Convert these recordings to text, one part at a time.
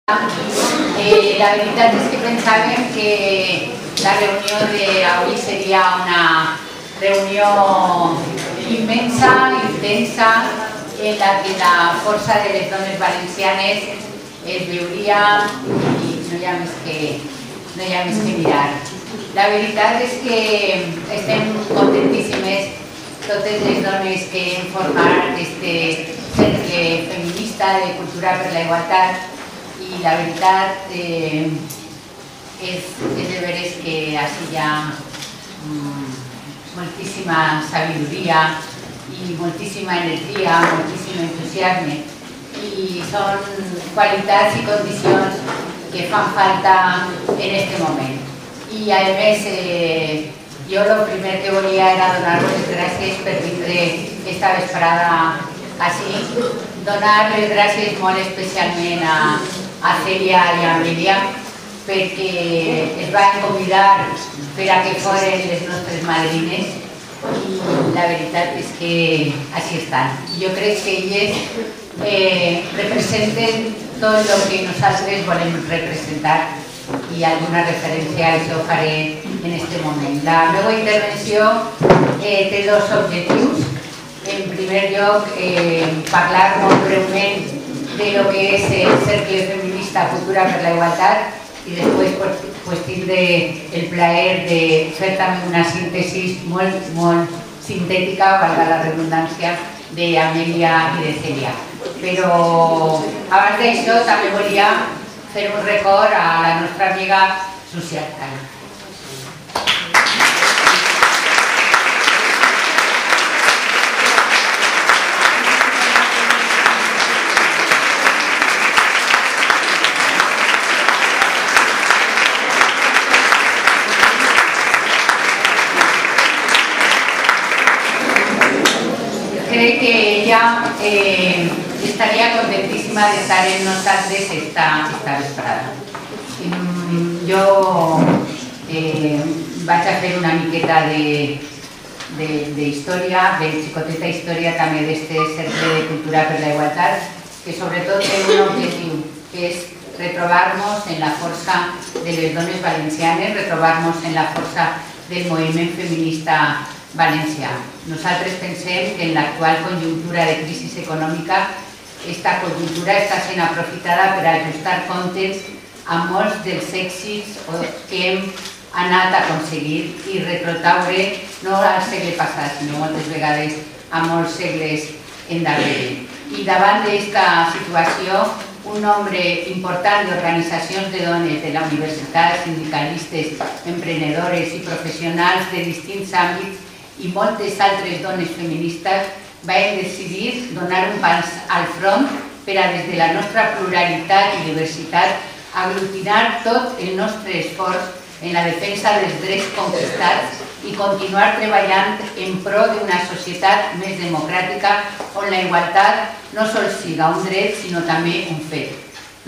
La veritat és que pensàvem que la reunió d'avui seria una reunió immensa, intensa, en la que la força de les dones valencianes es veuria i no hi ha més que mirar. La veritat és que estem contentíssimes totes les dones que hem format aquest cercle feminista de Cultura per la Igualtat, i la veritat és de veres que així hi ha moltíssima sabidoria i moltíssima energia, moltíssim entusiasme, i són qualitats i condicions que fan falta en aquest moment. I a més, jo el primer que volia era donar-vos les gràcies per vindre esta vesprada així, donar les gràcies molt especialment a Cèlia i a Amèlia perquè es van convidar per a que foren les nostres madrines i la veritat és que així estan. Jo crec que elles representen tot el que nosaltres volem representar i alguna referència a això faré en aquest moment. La meva intervenció té dos objectius. En primer lloc, parlar molt breument de lo que és el Cercle Feminista Cultura per la Igualtat i després tindré el plaer de fer també una síntesi molt sintètica, valga la redundància, d'Amèlia i de Cèlia. Però abans d'això també volia fer un record a la nostra amiga Susiata. Crec que ella estaria contentíssima d'estar en nosaltres esta vesprada. Jo vaig a fer una miqueta d'història, de xicoteta història també d'este Cercle de Cultura per la Igualtat, que sobretot té un objectiu, que és retrobar-nos en la força de les dones valencianes, retrobar-nos en la força del moviment feminista valencià. Nosaltres pensem que en l'actual conjuntura de crisi econòmica aquesta conjuntura està sent aprofitada per ajustar comptes amb molts dels èxits que hem anat a aconseguir i retrotraure no al segle passat, sinó moltes vegades a molts segles endarrere. I davant d'aquesta situació, un nombre important d'organitzacions de dones de la universitat, sindicalistes, emprenedores i professionals de distints àmbits i moltes altres dones feministes vam decidir donar un pas al front per a, des de la nostra pluralitat i diversitat, aglutinar tot el nostre esforç en la defensa dels drets conquistats i continuar treballant en pro d'una societat més democràtica on la igualtat no sols siga un dret, sinó també un fet.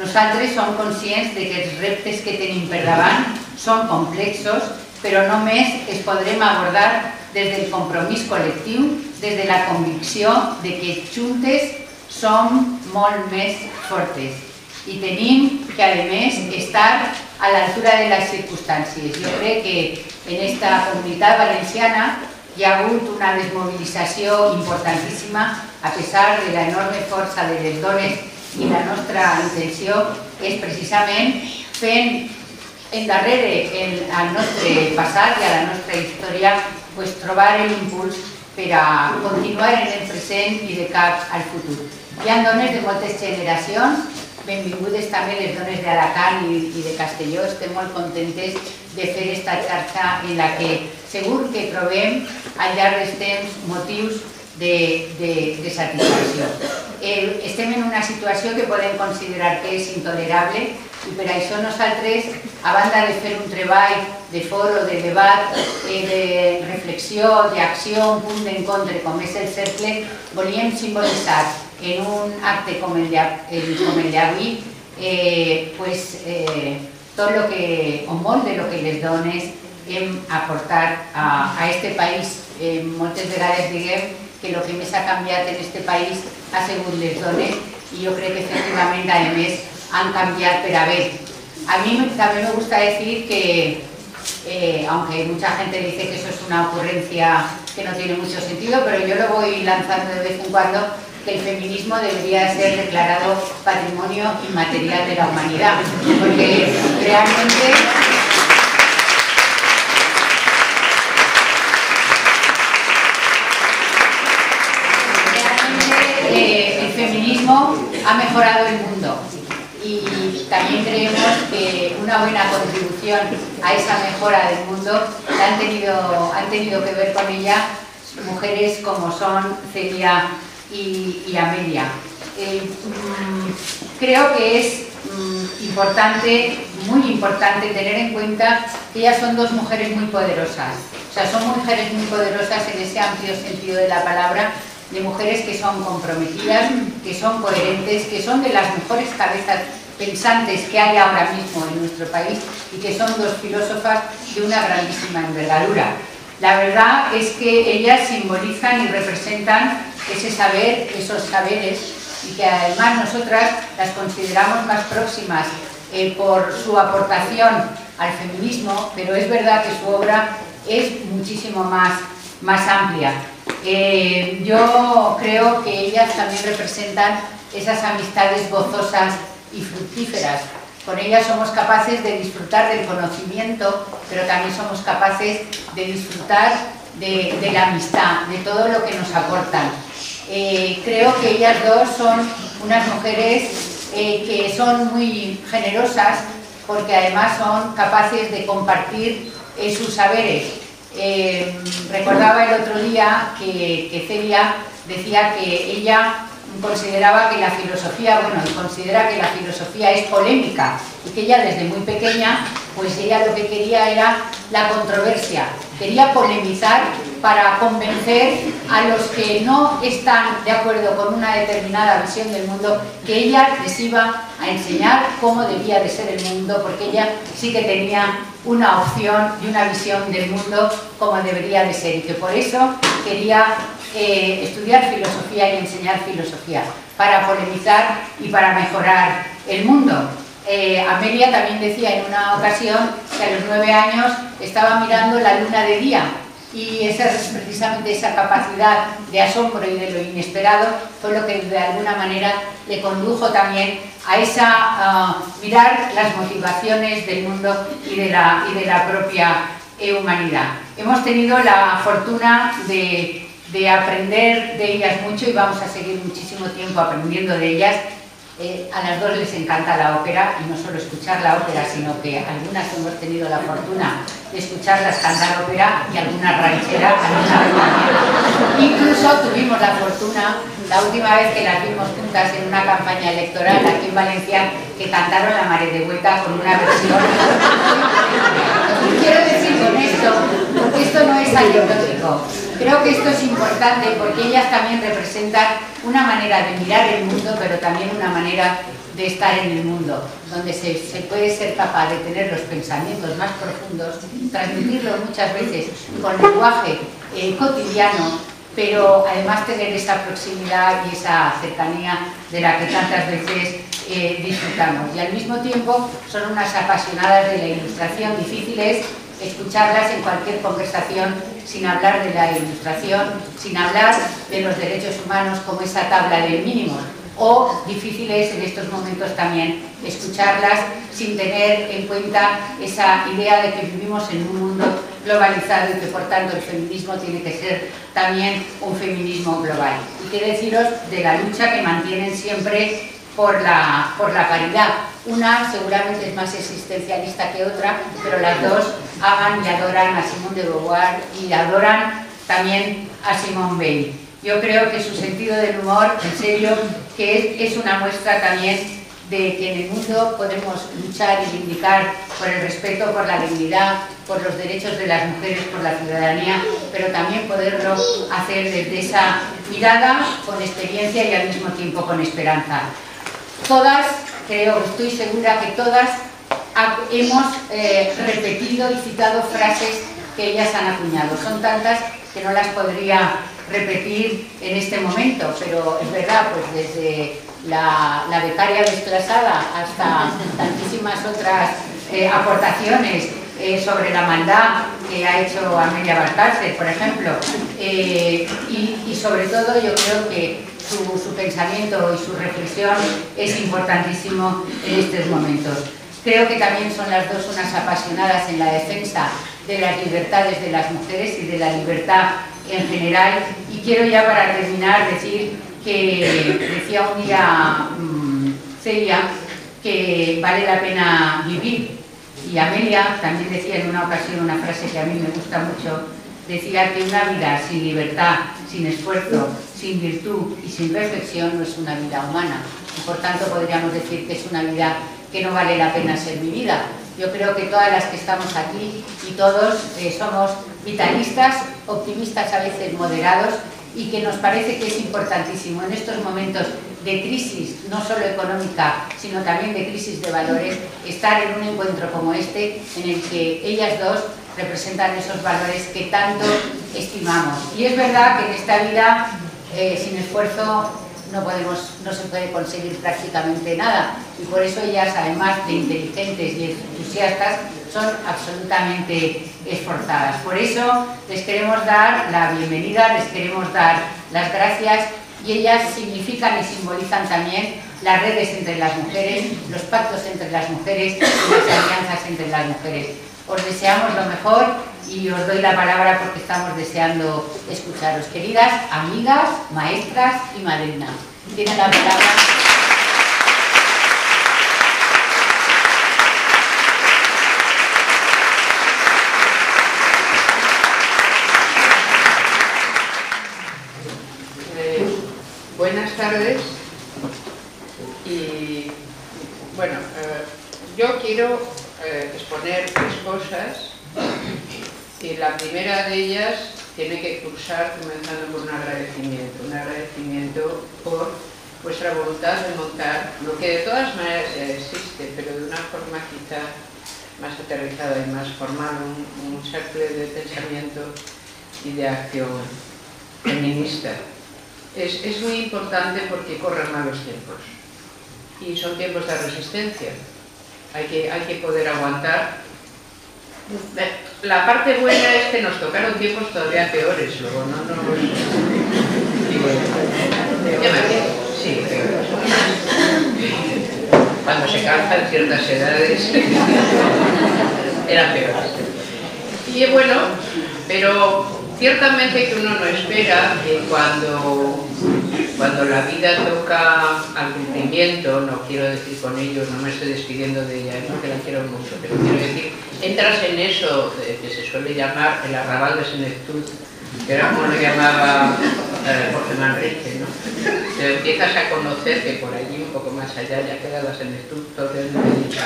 Nosaltres som conscients que els reptes que tenim per davant són complexos, però només es podrem abordar des del compromís col·lectiu, des de la convicció de que juntes som molt més fortes i tenim que, a més, estar a l'altura de les circumstàncies. Jo crec que en aquesta comunitat valenciana hi ha hagut una desmobilització importantíssima a pesar de l'enorme força de les dones i la nostra intenció és precisament fent endarrere al nostre passat i a la nostra història trobar l'impuls per a continuar en el present i de cap al futur. Hi ha dones de moltes generacions, benvingudes també les dones d'Alacant i de Castelló, estem molt contentes de fer aquesta xarxa en la que segur que trobem al llarg dels temps motius de satisfacció. Estem en una situació que podem considerar que és intolerable i per això nosaltres, a banda de fer un treball de foro, de debat, de reflexió, d'acció, un punt d'encontre com és el cercle, volíem simbolitzar en un acte com el d'avui tot el que, o molt de lo que les dones hem aportat a aquest país. Moltes vegades diguem que el que més ha canviat en aquest país ha sigut les dones i jo crec que efectivament, a més, han canviat per a bé. A mí también me gusta decir que, aunque mucha gente dice que eso es una ocurrencia que no tiene mucho sentido, pero yo lo voy lanzando de vez en cuando, que el feminismo debería ser declarado patrimonio inmaterial de la humanidad, porque realmente el feminismo ha mejorado el mundo y también creemos que una buena contribución a esa mejora del mundo han tenido que ver con ella mujeres como son Celia y Amelia. Creo que es importante, muy importante, tener en cuenta que ellas son dos mujeres muy poderosas. O sea, son mujeres muy poderosas en ese amplio sentido de la palabra, de mujeres que son comprometidas, que son coherentes, que son de las mejores cabezas pensantes que hay ahora mismo en nuestro país y que son dos filósofas de una grandísima envergadura. La verdad es que ellas simbolizan y representan ese saber, esos saberes, y que además nosotras las consideramos más próximas por su aportación al feminismo, pero es verdad que su obra es muchísimo más amplia. Yo creo que ellas también representan esas amistades gozosas y fructíferas. Con ellas somos capaces de disfrutar del conocimiento, pero también somos capaces de disfrutar de la amistad, de todo lo que nos aportan. Creo que ellas dos son unas mujeres que son muy generosas, porque además son capaces de compartir sus saberes. Recordaba el otro día que Celia decía que ella consideraba que la filosofía, considera que la filosofía es polémica y que ella desde muy pequeña, pues ella lo que quería era la controversia, quería polemizar para convencer a los que no están de acuerdo con una determinada visión del mundo, que ella les iba a enseñar cómo debía de ser el mundo, porque ella sí que tenía una opción y una visión del mundo como debería de ser, y que por eso quería estudiar filosofía y enseñar filosofía, para polemizar y para mejorar el mundo. Amelia también decía en una ocasión que a los 9 años estaba mirando la luna de día, y precisamente esa capacidad de asombro y de lo inesperado fue lo que de alguna manera le condujo también a mirar las motivaciones del mundo y de la propia humanidad. Hemos tenido la fortuna de aprender de ellas mucho y vamos a seguir muchísimo tiempo aprendiendo de ellas. A las dos les encanta la ópera, y no solo escuchar la ópera, sino que algunas hemos tenido la fortuna de escucharlas cantar ópera y alguna ranchera, incluso tuvimos la fortuna, la última vez que las vimos juntas en una campaña electoral aquí en Valencia, que cantaron La Mare de Hueta con una versión. Quiero decir con esto, porque esto no es anecdótico, creo que esto es importante porque ellas también representan una manera de mirar el mundo, pero también una manera de estar en el mundo, donde se puede ser capaz de tener los pensamientos más profundos, transmitirlos muchas veces con lenguaje cotidiano, pero además tener esa proximidad y esa cercanía de la que tantas veces disfrutamos. Y al mismo tiempo son unas apasionadas de la ilustración. Difícil es escucharlas en cualquier conversación sin hablar de la ilustración, sin hablar de los derechos humanos como esa tabla del mínimo. O difícil es en estos momentos también escucharlas sin tener en cuenta esa idea de que vivimos en un mundo globalizado y que por tanto el feminismo tiene que ser también un feminismo global. Y qué deciros de la lucha que mantienen siempre por la paridad. Una seguramente es más existencialista que otra, pero las dos aman y adoran a Simone de Beauvoir y adoran también a Simone Weil. Yo creo que su sentido del humor, en serio, que es una muestra también de que en el mundo podemos luchar y reivindicar por el respeto, por la dignidad, por los derechos de las mujeres, por la ciudadanía, pero también poderlo hacer desde esa mirada con experiencia y al mismo tiempo con esperanza. Todas, estoy segura que todas hemos repetido y citado frases que ellas han acuñado. Son tantas que no las podría repetir en este momento, pero es verdad, pues desde la becaria desclasada, hasta tantísimas otras aportaciones sobre la maldad que ha hecho Amelia Valcárcel, por ejemplo, y sobre todo yo creo que su pensamiento y su reflexión es importantísimo en estos momentos. Creo que también son las dos unas apasionadas en la defensa de las libertades de las mujeres y de la libertad en general. Y quiero ya para terminar decir que decía un día Celia que vale la pena vivir. Y Amelia también decía en una ocasión una frase que a mí me gusta mucho, decía que una vida sin libertad, sin esfuerzo, sin virtud y sin reflexión no es una vida humana. Y por tanto podríamos decir que es una vida que no vale la pena ser vivida. Yo creo que todas las que estamos aquí y todos somos vitalistas, optimistas a veces moderados, y que nos parece que es importantísimo en estos momentos de crisis, no solo económica, sino también de crisis de valores, estar en un encuentro como este, en el que ellas dos representan esos valores que tanto estimamos. Y es verdad que en esta vida, sin esfuerzo, no se puede conseguir prácticamente nada, y por eso ellas, además de inteligentes y entusiastas, son absolutamente esforzadas. Por eso les queremos dar la bienvenida, les queremos dar las gracias, y ellas significan y simbolizan también las redes entre las mujeres, los pactos entre las mujeres y las alianzas entre las mujeres. Os deseamos lo mejor y os doy la palabra porque estamos deseando escucharos. Queridas amigas, maestras y madrinas, tienen la palabra. Buenas tardes. Y bueno, yo quiero exponer tres cosas, y la primera de ellas tiene que cursar comenzando por un agradecimiento por vuestra voluntad de montar lo que de todas maneras ya existe, pero de una forma quizá más aterrizada y más formal, un cercle de pensamiento y de acción feminista. Es muy importante porque corren malos tiempos y son tiempos de resistencia. Hay que poder aguantar. La parte buena es que nos tocaron tiempos todavía peores, luego no nos... Sí, peores. Cuando se cansan ciertas edades eran peores. Y bueno, pero ciertamente que uno no espera que cuando la vida toca al cumplimiento, no quiero decir con ello, no me estoy despidiendo de ella, porque la quiero mucho, pero quiero decir, entras en eso que se suele llamar el arrabal de senectud, que era como lo llamaba Jorge Manrique, ¿no? Te empiezas a conocer que por allí, un poco más allá, ya queda la senectud totalmente dicha.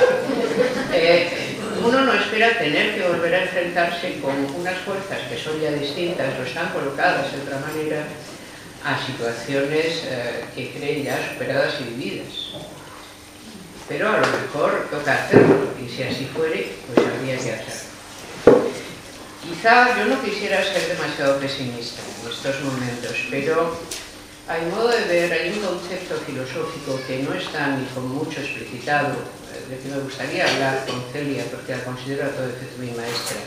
Uno no espera tener que volver a enfrentarse con unas fuerzas que son ya distintas o están colocadas de otra manera a situaciones que creen ya superadas y vividas. Pero a lo mejor toca hacerlo, y si así fuere, pues habría que hacerlo. Quizá yo no quisiera ser demasiado pesimista en estos momentos, pero a mi modo de ver hay un concepto filosófico que no está ni con mucho explicitado, de que me gustaría hablar con Celia porque la considero a todo efecto mi maestra.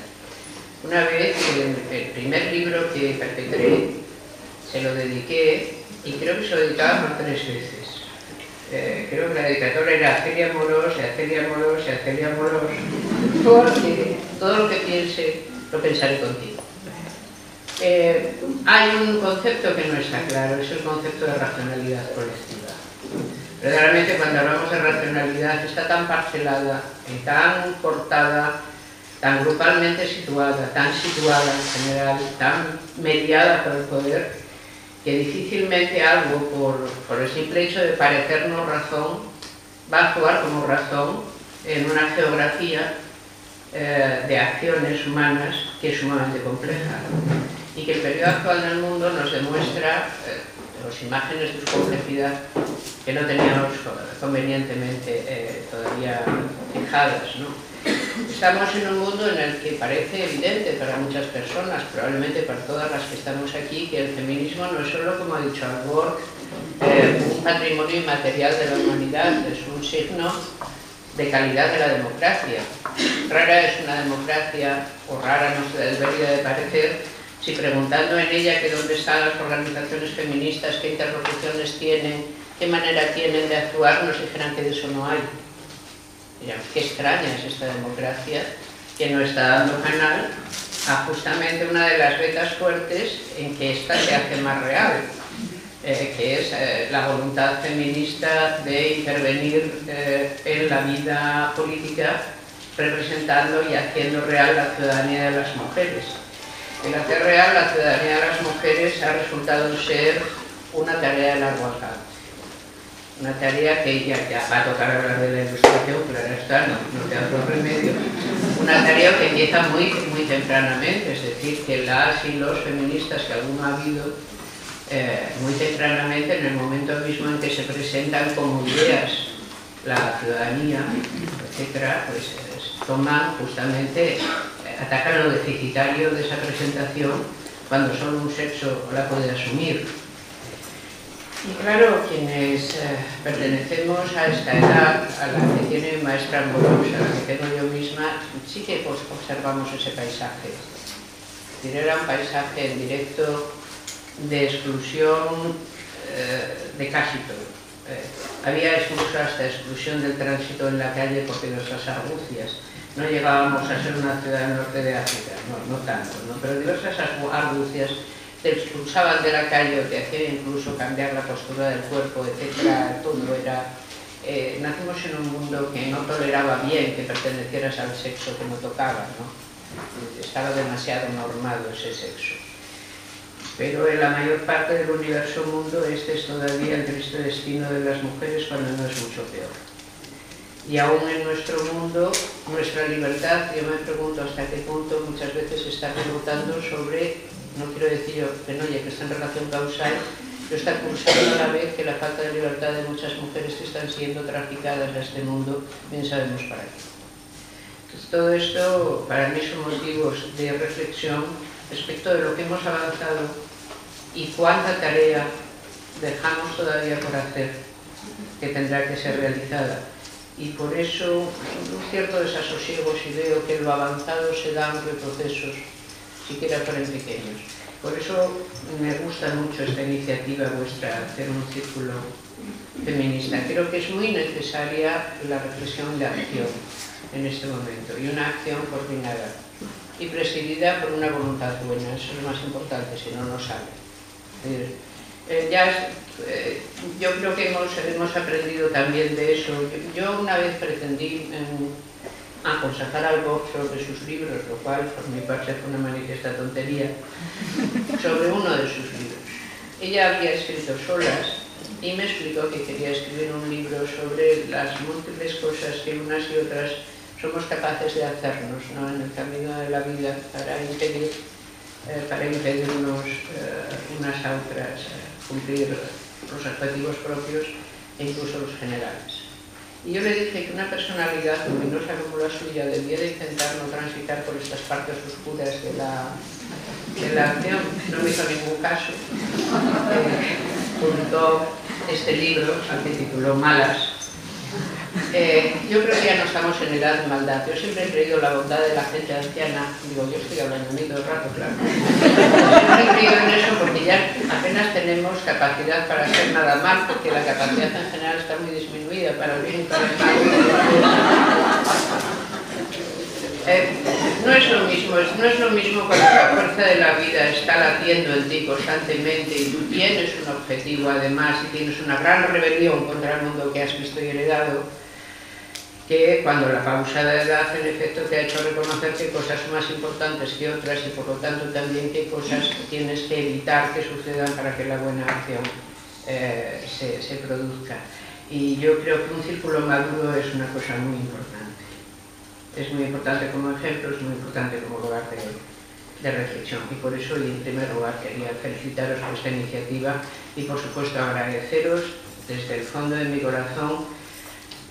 Una vez, el primer libro que perpetré, se lo dediqué, y creo que se lo dedicaba por 3 veces. Creo que la dedicatoria era a Celia Morós, y a Celia Morós, y a Celia Morós, porque todo lo que piense, lo pensaré contigo. Hay un concepto que no está claro, es el concepto de racionalidad colectiva. Verdaderamente, cuando hablamos de racionalidad, está tan parcelada, tan cortada, tan grupalmente situada, tan situada en general, tan mediada por el poder, que difícilmente algo, por el simple hecho de parecernos razón, va a actuar como razón en una geografía de acciones humanas que es sumamente compleja. Y que el periodo actual del mundo nos demuestra las imágenes de su complejidad que no teníamos convenientemente todavía fijadas, ¿no? Estamos en un mundo en el que parece evidente para muchas personas, probablemente para todas las que estamos aquí, que el feminismo no es solo, como ha dicho Al Gore, un patrimonio inmaterial de la humanidad, es un signo de calidad de la democracia. Rara es una democracia, o rara no se debería de parecer, si preguntando en ella que dónde están las organizaciones feministas, qué interlocuciones tienen, qué manera tienen de actuar, nos dijeran que de eso no hay. Dirán, qué extraña es esta democracia que no está dando canal a justamente una de las vetas fuertes en que esta se hace más real, que es la voluntad feminista de intervenir en la vida política, representando y haciendo real la ciudadanía de las mujeres. El hacer real la ciudadanía de las mujeres ha resultado ser una tarea de largo alcance. Una tarea que ya va a tocar hablar de la ilustración, claro está, no queda otro remedio. Una tarea que empieza muy tempranamente, es decir, que las y los feministas que alguno ha habido muy tempranamente, en el momento mismo en que se presentan como ideas la ciudadanía, etcétera, pues toman justamente, atacan lo deficitario de esa presentación cuando solo un sexo la puede asumir. Y claro, quienes pertenecemos a esta edad, a la que tiene maestra amorosa, a la que tengo yo misma, sí que pues, observamos ese paisaje. Es decir, era un paisaje en directo de exclusión de casi todo. Había incluso hasta exclusión del tránsito en la calle por diversas argucias. No llegábamos a ser una ciudad del norte de África, no tanto, ¿no? Pero diversas argucias te expulsaban de la calle o te hacían incluso cambiar la postura del cuerpo, etc. Todo era... nacimos en un mundo que no toleraba bien que pertenecieras al sexo que no tocaba, ¿no? Estaba demasiado normado ese sexo. Pero en la mayor parte del universo mundo este es todavía el triste destino de las mujeres, cuando no es mucho peor. Y aún en nuestro mundo, nuestra libertad, yo me pregunto hasta qué punto muchas veces se está rebotando sobre, no quiero decir yo que no, ya que está en relación causal, pero está cursando a la vez que la falta de libertad de muchas mujeres que están siendo traficadas a este mundo, bien sabemos para qué. Entonces, todo esto para mí son motivos de reflexión respecto de lo que hemos avanzado y cuánta tarea dejamos todavía por hacer que tendrá que ser realizada. Y por eso un cierto desasosiego si veo que lo avanzado se da en retrocesos, siquiera fueran pequeños. Por eso me gusta mucho esta iniciativa vuestra, hacer un círculo feminista. Creo que es muy necesaria la reflexión de acción en este momento, y una acción coordinada y presidida por una voluntad buena. Eso es lo más importante, si no, no sale. Yo creo que hemos aprendido también de eso. Yo una vez pretendí aconsejar algo sobre sus libros, lo cual por mi parte fue una manifiesta tontería, sobre uno de sus libros. Ella había escrito Solas y me explicó que quería escribir un libro sobre las múltiples cosas que unas y otras somos capaces de hacernos, ¿no?, en el camino de la vida para impedirnos unas a otras cumplir los objetivos propios e incluso los generales. Y yo le dije que una personalidad luminosa como la suya debía de intentar no transitar por estas partes oscuras de la acción. No me hizo ningún caso. Publicó este libro, al que tituló Malas. Yo creo que ya no estamos en edad de maldad. Yo siempre he creído la bondad de la gente anciana. Digo, yo estoy hablando de mí todo el rato, claro. Siempre he creído en eso porque ya apenas tenemos capacidad para hacer nada mal, porque la capacidad en general está muy disminuida para el bien y para el mal. No es lo mismo cuando la fuerza de la vida está latiendo en ti constantemente y tú tienes un objetivo además y tienes una gran rebelión contra el mundo que has visto y heredado, que cuando la pausada edad en efecto te ha hecho reconocer que cosas son más importantes que otras y por lo tanto también qué cosas tienes que evitar que sucedan para que la buena acción se produzca. Y yo creo que un círculo maduro es una cosa muy importante. Es muy importante como ejemplo, es muy importante como lugar de reflexión. Y por eso, y en primer lugar, quería felicitaros por esta iniciativa y, por supuesto, agradeceros desde el fondo de mi corazón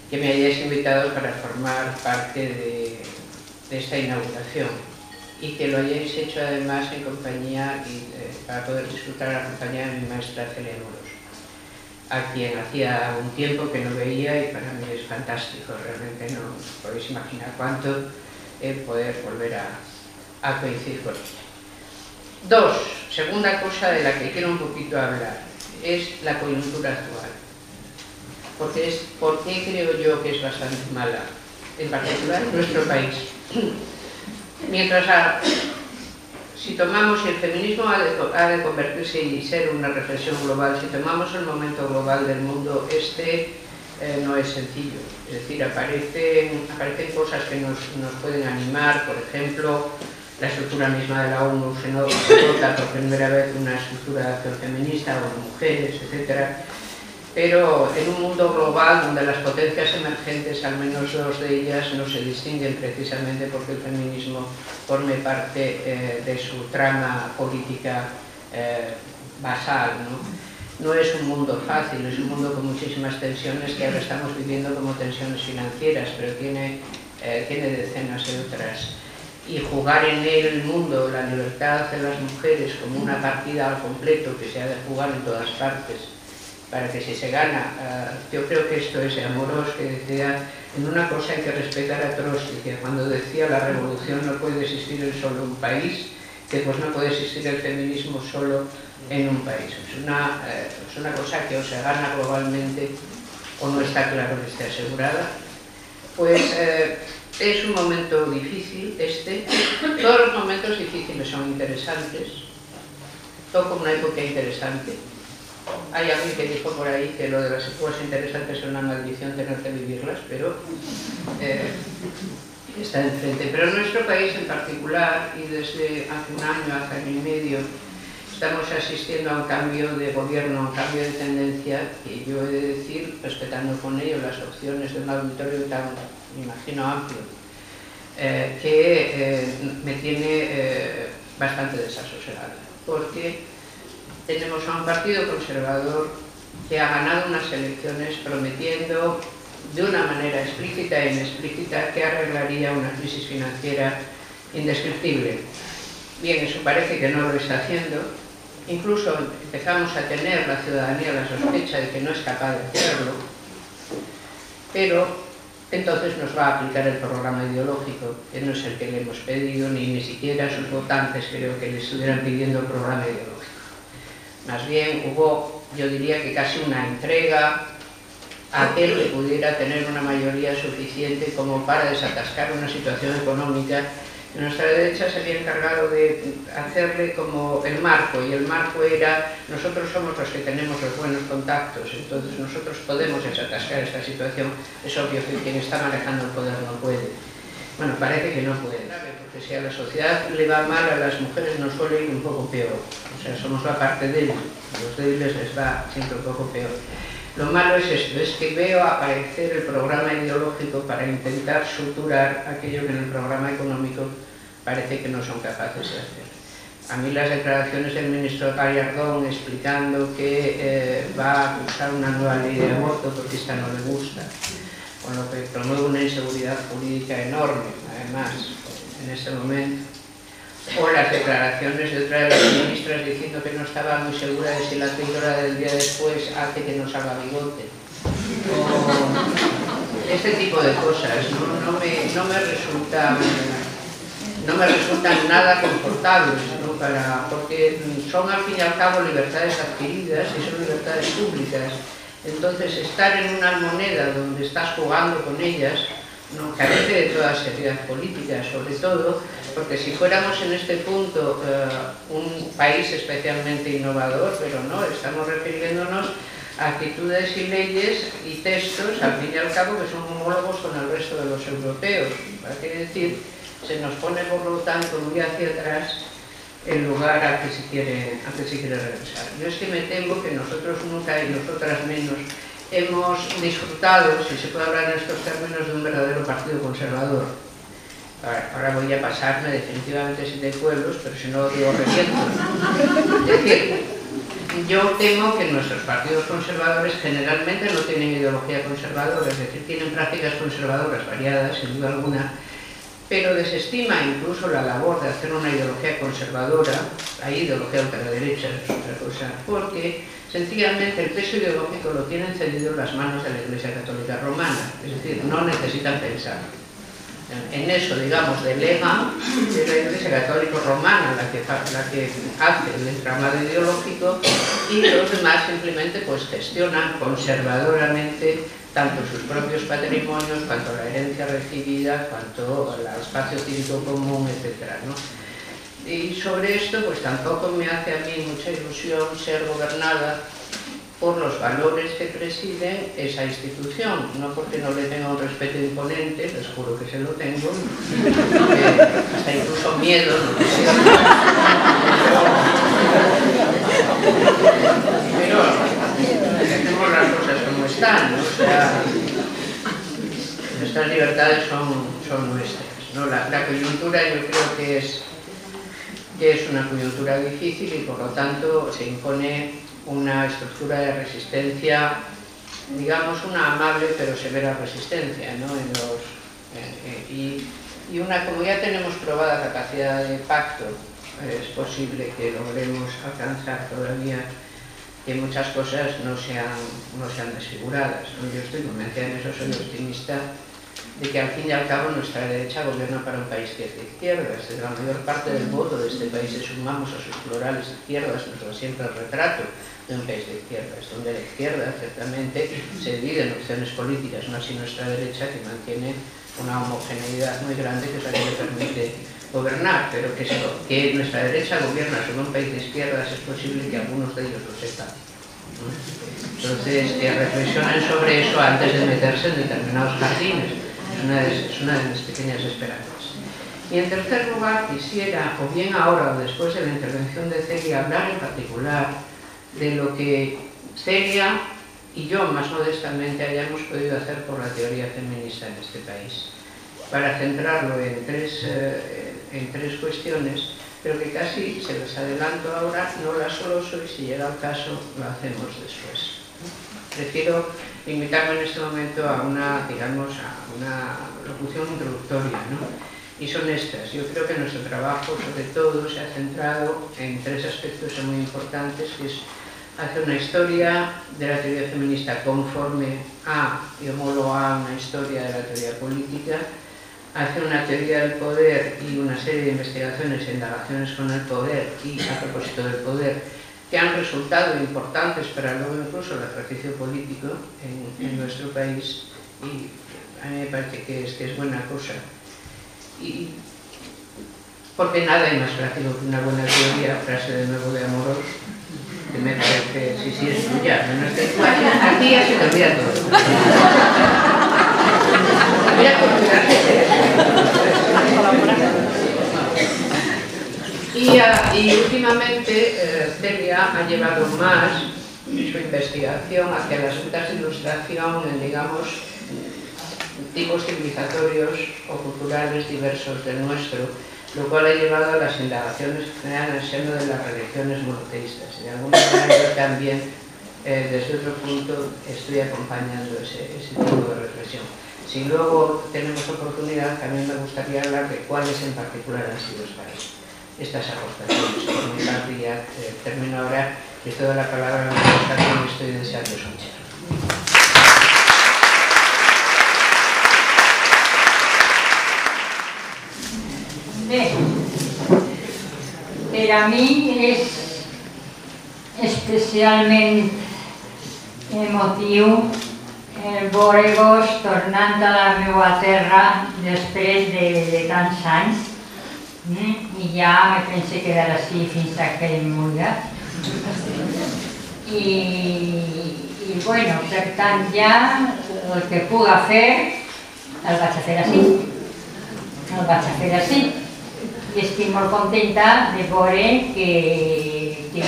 que me hayáis invitado para formar parte de esta inauguración, y que lo hayáis hecho además en compañía, para poder disfrutar la compañía de mi maestra Celia Moros, a quien hacía un tiempo que no veía, y para mí es fantástico, realmente no os podéis imaginar cuánto poder volver a coincidir con ella. Dos, segunda cosa de la que quiero un poquito hablar, es la coyuntura actual. ¿Por qué creo yo que es bastante mala? En particular en nuestro país. Mientras, si tomamos, el feminismo ha de convertirse y ser una reflexión global, si tomamos el momento global del mundo, no es sencillo. Es decir, aparecen cosas que nos pueden animar, por ejemplo, la estructura misma de la ONU se nota por primera vez una estructura de acción feminista o de mujeres, etc. Pero en un mundo global donde las potencias emergentes, al menos dos de ellas, no se distinguen precisamente porque el feminismo forme parte de su trama política basal, ¿no? No es un mundo fácil, es un mundo con muchísimas tensiones que ahora estamos viviendo como tensiones financieras, pero tiene decenas de otras. Y jugar en el mundo la libertad de las mujeres como una partida al completo que se ha de jugar en todas partes, para que si se gana, yo creo que esto es Amorós, que decía, en una cosa hay que respetar a Trotsky, que cuando decía la revolución no puede existir en solo un país, que pues no puede existir el feminismo solo en un país. Es una cosa que o se gana globalmente o no está claro que esté asegurada. Pues es un momento difícil todos los momentos difíciles son interesantes, toco una época interesante. Hay alguien que dijo por ahí que lo de las épocas interesantes es una maldición tener que vivirlas, pero está enfrente. Pero en nuestro país en particular, y desde hace un año, hace año y medio, estamos asistiendo a un cambio de gobierno, a un cambio de tendencia, que yo he de decir, respetando con ello las opciones de un auditorio tan, me imagino, amplio, que me tiene bastante desasosegada, porque tenemos a un partido conservador que ha ganado unas elecciones prometiendo de una manera explícita e inexplícita que arreglaría una crisis financiera indescriptible. Bien, eso parece que no lo está haciendo. Incluso empezamos a tener la ciudadanía la sospecha de que no es capaz de hacerlo, pero entonces nos va a aplicar el programa ideológico, que no es el que le hemos pedido, ni siquiera sus votantes creo que le estuvieran pidiendo el programa ideológico. Más bien hubo, yo diría que casi una entrega a aquel que pudiera tener una mayoría suficiente como para desatascar una situación económica. Nuestra derecha se había encargado de hacerle como el marco, y el marco era: nosotros somos los que tenemos los buenos contactos, entonces nosotros podemos desatascar esta situación. Es obvio que quien está manejando el poder no puede. Bueno, parece que no puede, porque si a la sociedad le va mal, a las mujeres nos suele ir un poco peor. O sea, somos la parte débil, a los débiles les va siempre un poco peor. Lo malo es esto, es que veo aparecer el programa ideológico para intentar suturar aquello que en el programa económico parece que no son capaces de hacer. A mí las declaraciones del ministro Gallardón explicando que va a usar una nueva ley de aborto porque esta no le gusta, con lo que promueve una inseguridad jurídica enorme, además, en ese momento. O las declaraciones de otra de las ministras diciendo que no estaba muy segura de si la píldora del día después hace que nos haga bigote. O este tipo de cosas no me resultan nada confortables, ¿no? Porque son al fin y al cabo libertades adquiridas y son libertades públicas. Entonces, estar en una moneda donde estás jugando con ellas no carece de toda seriedad política, sobre todo porque si fuéramos en este punto un país especialmente innovador, pero no, estamos refiriéndonos a actitudes y leyes y textos, al fin y al cabo, que son homólogos con el resto de los europeos. Quiere decir, se nos pone por lo tanto muy hacia atrás el lugar a que se quiere regresar. Yo es que me temo que nosotros nunca, y nosotras menos, hemos disfrutado, si se puede hablar en estos términos, de un verdadero partido conservador. Ahora voy a pasarme definitivamente 7 pueblos, pero si no lo digo reviento. Es decir, yo temo que nuestros partidos conservadores generalmente no tienen ideología conservadora, es decir, tienen prácticas conservadoras variadas, sin duda alguna, pero desestima incluso la labor de hacer una ideología conservadora, la ideología ultraderecha es otra cosa, porque sencillamente el peso ideológico lo tienen cedido en las manos de la Iglesia Católica Romana, es decir, no necesitan pensar. En eso, digamos, delega de la Iglesia Católica Romana la que hace el entramado ideológico, y los demás simplemente pues gestionan conservadoramente tanto sus propios patrimonios, cuanto la herencia recibida, cuanto al espacio cívico común, etc., ¿no? Y sobre esto pues tampoco me hace a mí mucha ilusión ser gobernada por los valores que presiden esa institución, no porque no le tenga un respeto imponente, les juro que se lo tengo, hasta incluso miedo, no sé. Pero hacemos las cosas como están, ¿no? O sea, nuestras libertades son nuestras, ¿no? La coyuntura yo creo que es una coyuntura difícil y por lo tanto se impone una estructura de resistencia, digamos una amable pero severa resistencia, ¿no? Y una, como ya tenemos probada capacidad de pacto, es posible que logremos alcanzar todavía que muchas cosas no sean desfiguradas, ¿no? Yo estoy convencida en eso, soy optimista de que al fin y al cabo nuestra derecha gobierna para un país que es de izquierdas. La mayor parte del voto de este país, si sumamos a sus plurales izquierdas, nos da siempre el retrato de un país de izquierdas, donde la izquierda ciertamente se divide en opciones políticas, no así nuestra derecha, que mantiene una homogeneidad muy grande que es la que le permite gobernar, pero que nuestra derecha gobierna sobre un país de izquierdas es posible que algunos de ellos lo sepan, ¿no? Entonces, que reflexionen sobre eso antes de meterse en determinados jardines. Es una de mis pequeñas esperanzas. Y en tercer lugar, quisiera, o bien ahora o después de la intervención de Celia, hablar en particular de lo que Celia y yo, más modestamente, hayamos podido hacer por la teoría feminista en este país, para centrarlo en tres cuestiones, pero que casi, se las adelanto ahora, no las solo soy, si llega el caso, lo hacemos después. Prefiero limitarme en este momento a una locución introductoria, ¿no? Y son estas. Yo creo que nuestro trabajo, sobre todo, se ha centrado en tres aspectos muy importantes, que es hacer una historia de la teoría feminista conforme a y homólogo a una historia de la teoría política, hacer una teoría del poder y una serie de investigaciones e indagaciones con el poder y a propósito del poder, que han resultado importantes para luego incluso el ejercicio político en nuestro país, y a mí me parece que es buena cosa. Y porque nada hay más práctico que una buena teoría, frase de nuevo de Amorós, que me parece, sí, es tuya, menos que tú, aquí ya se te olvida todo. Mira por y últimamente Celia ha llevado más su investigación hacia las rutas de ilustración en, digamos, tipos civilizatorios o culturales diversos del nuestro, lo cual ha llevado a las indagaciones que se dan en el seno de las religiones monoteístas. Y de alguna manera yo también, desde otro punto, estoy acompañando ese tipo de reflexión. Si luego tenemos oportunidad, también me gustaría hablar de cuáles en particular han sido estas aportaciones. Por mi parte, ya termino ahora, y toda la palabra en la aportación estoy deseando escuchar. Bé, per a mi és especialment emotiu veure-vos tornant a la meva terra després de tants anys, i ja me pense quedar així fins a que em mulga. I bueno, per tant ja el que puga fer el vaig a fer així. El vaig a fer així. I estic molt contenta de veure que hi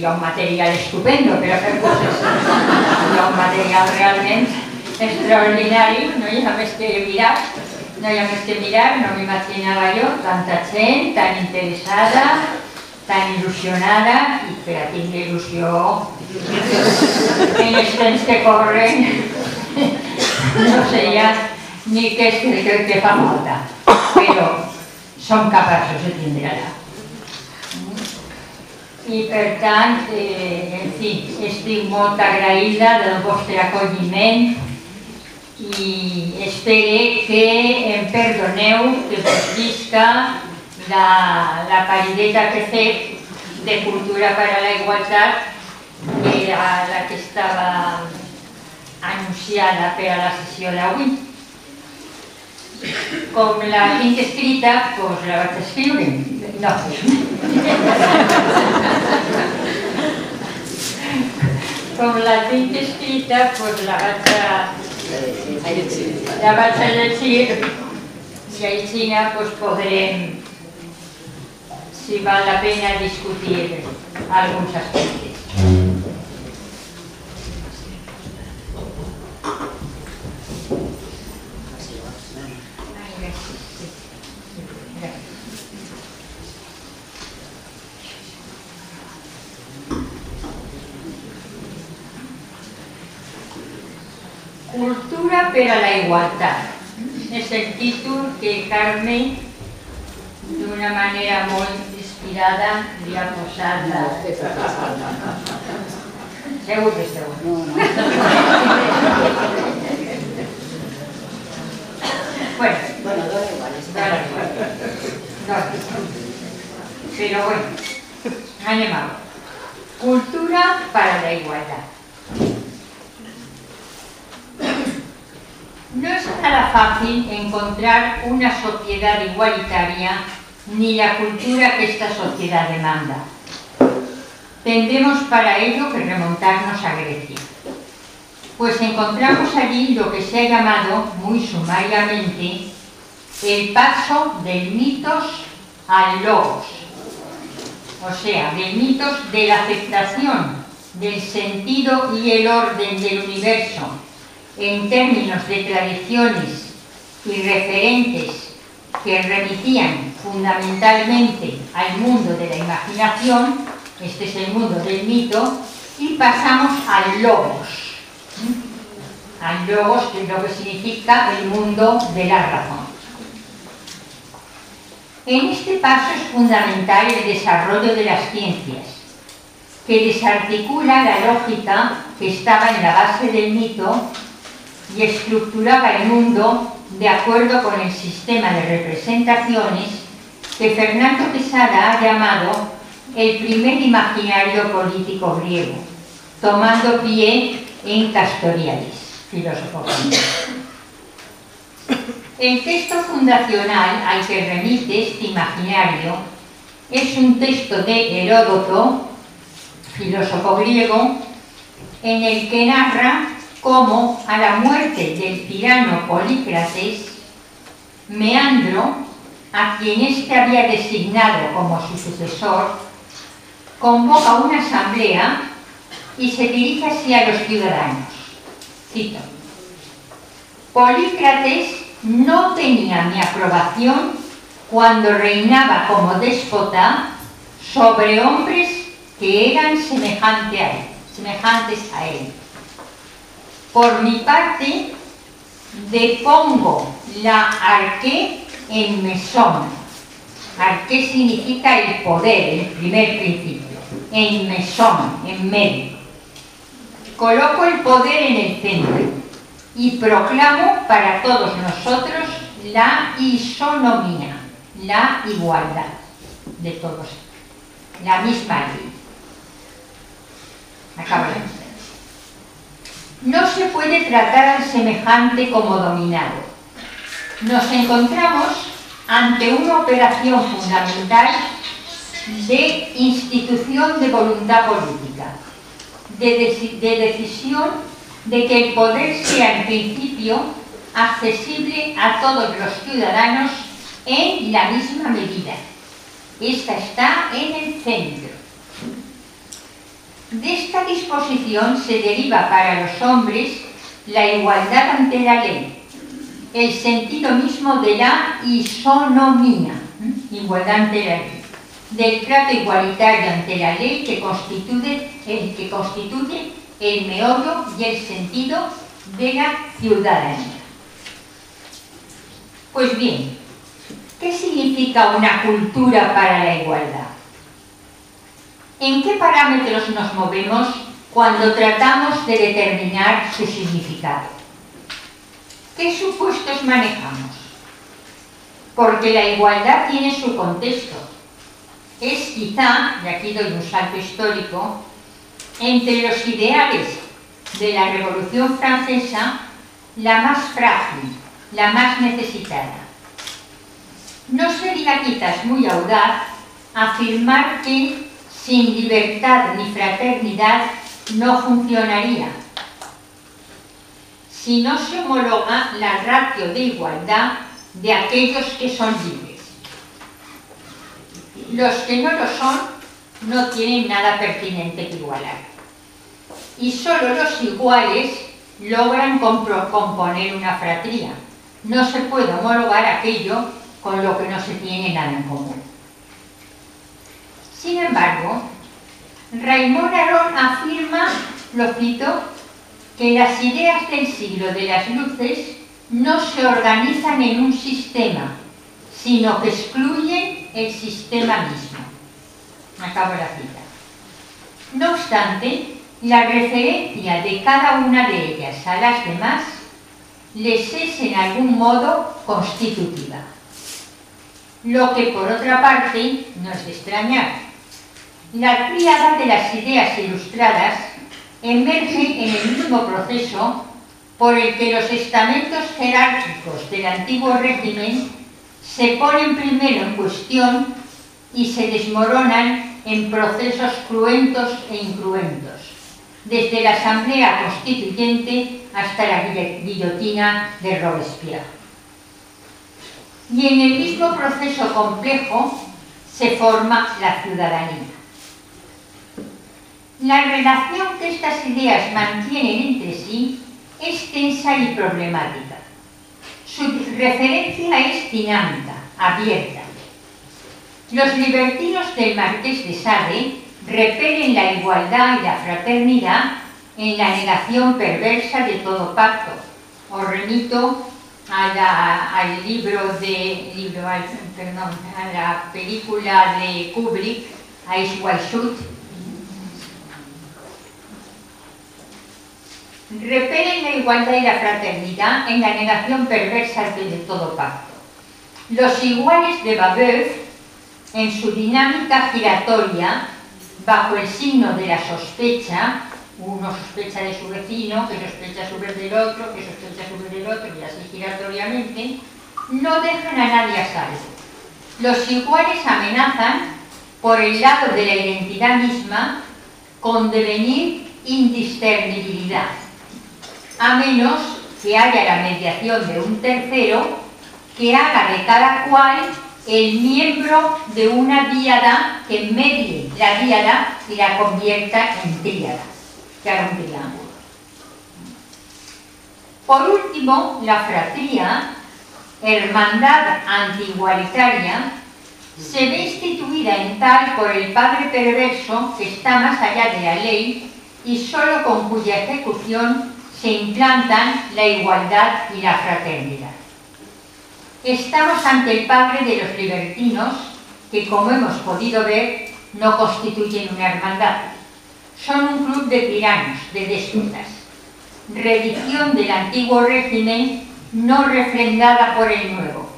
ha un material estupendo per a fer coses. Hi ha un material realment extraordinari, no hi ha més que mirar. No m'imaginava jo tanta gent tan interessada, tan il·lusionada, i per a tindre il·lusió en els temps que corren no sé ja ni què és el que fa falta, però som capaços de tindre-la. I per tant, en fi, estic molt agraïda del vostre acolliment i espero que em perdoneu que us llisca la parideta que he fet de Cultura per a la Igualtat, que era la que estava anunciada per a la sessió d'avui. Com la tinc escrita, doncs la vaig escriure. No. Com la tinc escrita, doncs la vaig a llegir i així podrem, si val la pena, discutir alguns aspectes. Cultura per a la igualtat. És el títol que Carme, d'una manera molt inspirada, li ha posat a... Segur que esteu. Bueno, dona igual. Però bueno, anem a veure. Cultura para la igualdad. No es nada fácil encontrar una sociedad igualitaria ni la cultura que esta sociedad demanda. Tendremos para ello que remontarnos a Grecia, pues encontramos allí lo que se ha llamado, muy sumariamente, el paso del mitos al logos, o sea, del mitos de la aceptación del sentido y el orden del universo en términos de tradiciones y referentes que remitían fundamentalmente al mundo de la imaginación, este es el mundo del mito, y pasamos al logos. Al logos, que es lo que significa el mundo de la razón. En este paso es fundamental el desarrollo de las ciencias, que desarticula la lógica que estaba en la base del mito y estructuraba el mundo de acuerdo con el sistema de representaciones que Fernando Quesada ha llamado el primer imaginario político griego, tomando pie en Castoriadis, filósofo griego. El texto fundacional al que remite este imaginario es un texto de Heródoto, filósofo griego, en el que narra cómo a la muerte del tirano Polícrates, Meandro, a quien éste había designado como su sucesor, convoca una asamblea y se dirige así a los ciudadanos. Cito: Polícrates no tenía mi aprobación cuando reinaba como déspota sobre hombres que eran semejantes a él. Por mi parte, depongo la arqué en mesón. Arqué significa el poder, el primer principio. En mesón, en medio. Coloco el poder en el centro y proclamo para todos nosotros la isonomía, la igualdad de todos, la misma ley. Acabo la historia. No se puede tratar al semejante como dominado. Nos encontramos ante una operación fundamental de institución de voluntad política, de decisión de que el poder sea en principio accesible a todos los ciudadanos en la misma medida. Esta está en el centro. De esta disposición se deriva para los hombres la igualdad ante la ley, el sentido mismo de la isonomía, igualdad ante la ley, del trato igualitario ante la ley que constituye el meollo y el sentido de la ciudadanía. Pues bien, ¿qué significa una cultura para la igualdad? ¿En qué parámetros nos movemos cuando tratamos de determinar su significado? ¿Qué supuestos manejamos? Porque la igualdad tiene su contexto. Es quizá, y aquí doy un salto histórico, entre los ideales de la Revolución Francesa, la más frágil, la más necesitada. No sería quizás muy audaz afirmar que sin libertad ni fraternidad no funcionaría. Si no se homologa la ratio de igualdad de aquellos que son libres. Los que no lo son no tienen nada pertinente que igualar. Y solo los iguales logran componer una fratría. No se puede homologar aquello con lo que no se tiene nada en común. Sin embargo, Raymond Aron afirma, lo cito, que las ideas del siglo de las luces no se organizan en un sistema, sino que excluyen el sistema mismo. Acabo la cita. No obstante, la referencia de cada una de ellas a las demás les es en algún modo constitutiva. Lo que, por otra parte, no es de extrañar. La tríada de las ideas ilustradas emerge en el mismo proceso por el que los estamentos jerárquicos del antiguo régimen se ponen primero en cuestión y se desmoronan en procesos cruentos e incruentos, desde la Asamblea Constituyente hasta la guillotina de Robespierre. Y en el mismo proceso complejo se forma la ciudadanía. La relación que estas ideas mantienen entre sí es tensa y problemática. Su referencia es dinámica, abierta. Los libertinos del Marqués de Sade repelen la igualdad y la fraternidad en la negación perversa de todo pacto. Os remito a la película de Kubrick, Eyes Wide Shut. Repelen la igualdad y la fraternidad en la negación perversa de todo pacto. Los iguales de Babeuf, en su dinámica giratoria, bajo el signo de la sospecha, uno sospecha de su vecino, que sospecha sobre del otro, que sospecha sobre del otro, y así giratoriamente, no dejan a nadie a salvo. Los iguales amenazan, por el lado de la identidad misma, con devenir indiscernibilidad, a menos que haya la mediación de un tercero que haga de cada cual el miembro de una díada que medie la díada y la convierta en tríada, que haga un triángulo. Por último, la fratría, hermandad antigualitaria, se ve instituida en tal por el padre perverso que está más allá de la ley y solo con cuya ejecución se implantan la igualdad y la fraternidad. Estamos ante el padre de los libertinos, que, como hemos podido ver, no constituyen una hermandad. Son un club de tiranos, de déspotas. Reedición del antiguo régimen no refrendada por el nuevo.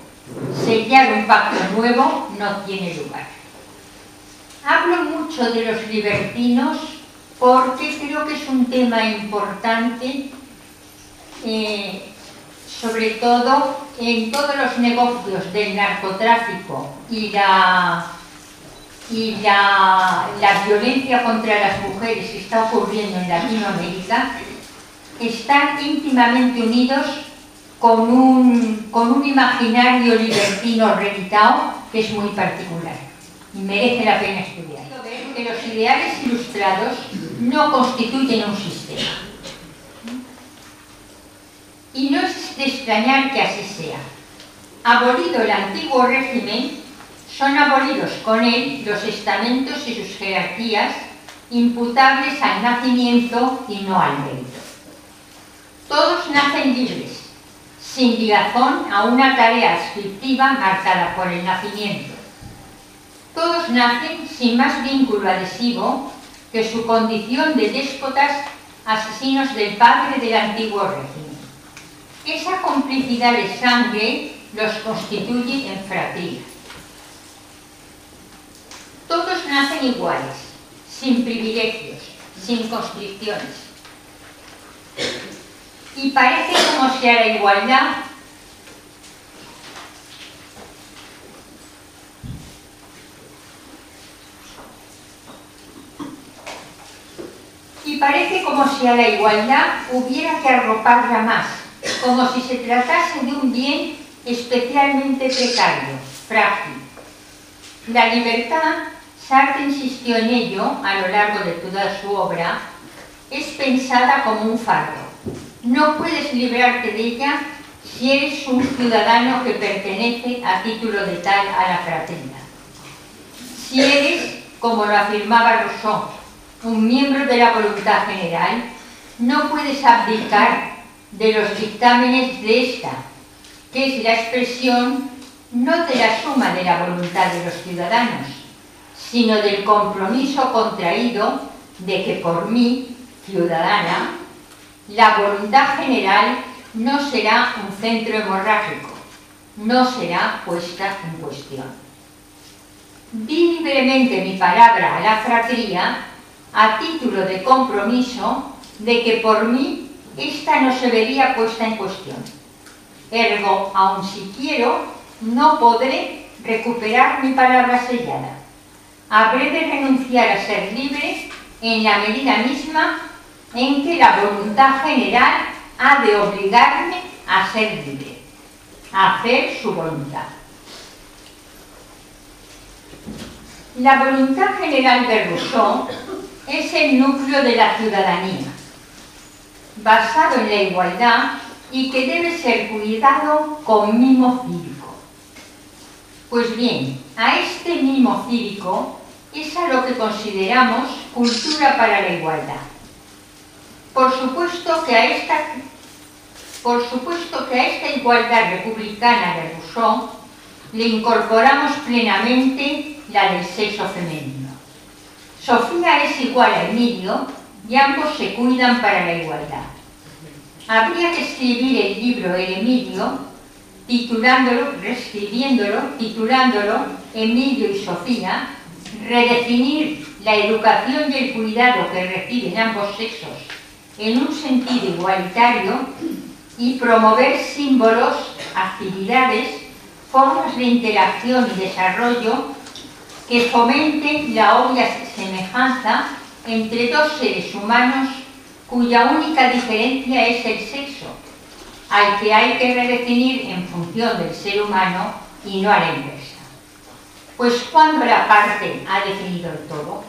Sellar un pacto nuevo no tiene lugar. Hablo mucho de los libertinos porque creo que es un tema importante, sobre todo en todos los negocios del narcotráfico y la violencia contra las mujeres que está ocurriendo en Latinoamérica, están íntimamente unidos con un imaginario libertino reeditado que es muy particular y merece la pena estudiar. Que los ideales ilustrados no constituyen un sistema. Y no es de extrañar que así sea. Abolido el antiguo régimen, son abolidos con él los estamentos y sus jerarquías imputables al nacimiento y no al mérito. Todos nacen libres, sin ligazón a una tarea adscriptiva marcada por el nacimiento. Todos nacen sin más vínculo adhesivo que su condición de déspotas asesinos del padre del antiguo régimen. Esa complicidad de sangre los constituye en fratría. Todos nacen iguales, sin privilegios, sin constricciones. Y parece como si a la igualdad hubiera que arroparla más, como si se tratase de un bien especialmente precario, frágil. La libertad, Sartre insistió en ello a lo largo de toda su obra, es pensada como un fardo. No puedes librarte de ella si eres un ciudadano que pertenece a título de tal a la fraternidad. Si eres, como lo afirmaba Rousseau, un miembro de la voluntad general, no puedes abdicar de los dictámenes de esta, que es la expresión no de la suma de la voluntad de los ciudadanos, sino del compromiso contraído de que por mí, ciudadana, la voluntad general no será un centro hemorrágico, no será puesta en cuestión. Di libremente mi palabra a la fratría a título de compromiso de que por mí esta no se vería puesta en cuestión. Ergo, aun si quiero, no podré recuperar mi palabra sellada. Habré de renunciar a ser libre en la medida misma en que la voluntad general ha de obligarme a ser libre, a hacer su voluntad. La voluntad general de Rousseau es el núcleo de la ciudadanía, basado en la igualdad y que debe ser cuidado con mimo cívico. Pues bien, a este mimo cívico es a lo que consideramos cultura para la igualdad. Por supuesto que a esta igualdad republicana de Rousseau le incorporamos plenamente la del sexo femenino. Sofía es igual a Emilio y ambos se cuidan para la igualdad. Habría que escribir el libro El Emilio, titulándolo Emilio y Sofía, redefinir la educación y el cuidado que reciben ambos sexos en un sentido igualitario y promover símbolos, actividades, formas de interacción y desarrollo que fomenten la obvia semejanza entre dos seres humanos cuya única diferencia es el sexo, al que hay que redefinir en función del ser humano y no a la inversa. Pues cuando la parte ha definido el todo.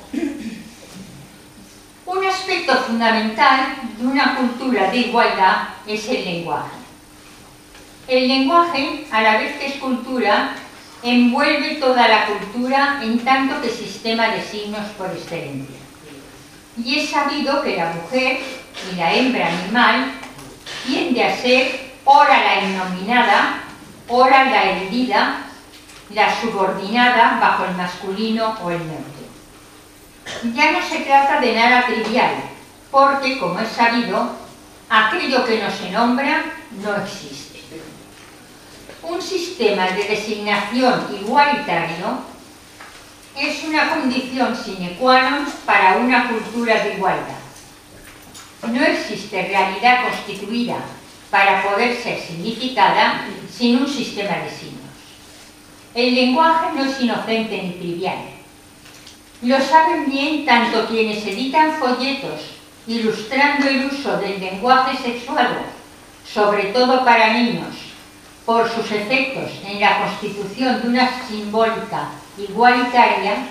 Un aspecto fundamental de una cultura de igualdad es el lenguaje. El lenguaje, a la vez que es cultura, envuelve toda la cultura en tanto que sistema de signos por excelencia. Y es sabido que la mujer y la hembra animal tiende a ser ora la innominada, ora la herida, la subordinada bajo el masculino o el neutro. Ya no se trata de nada trivial, porque, como es sabido, aquello que no se nombra no existe. Un sistema de designación igualitario es una condición sine qua non para una cultura de igualdad. No existe realidad constituida para poder ser significada sin un sistema de signos. El lenguaje no es inocente ni trivial. Lo saben bien tanto quienes editan folletos ilustrando el uso del lenguaje sexuado, sobre todo para niños, por sus efectos en la constitución de una simbólica igualitaria,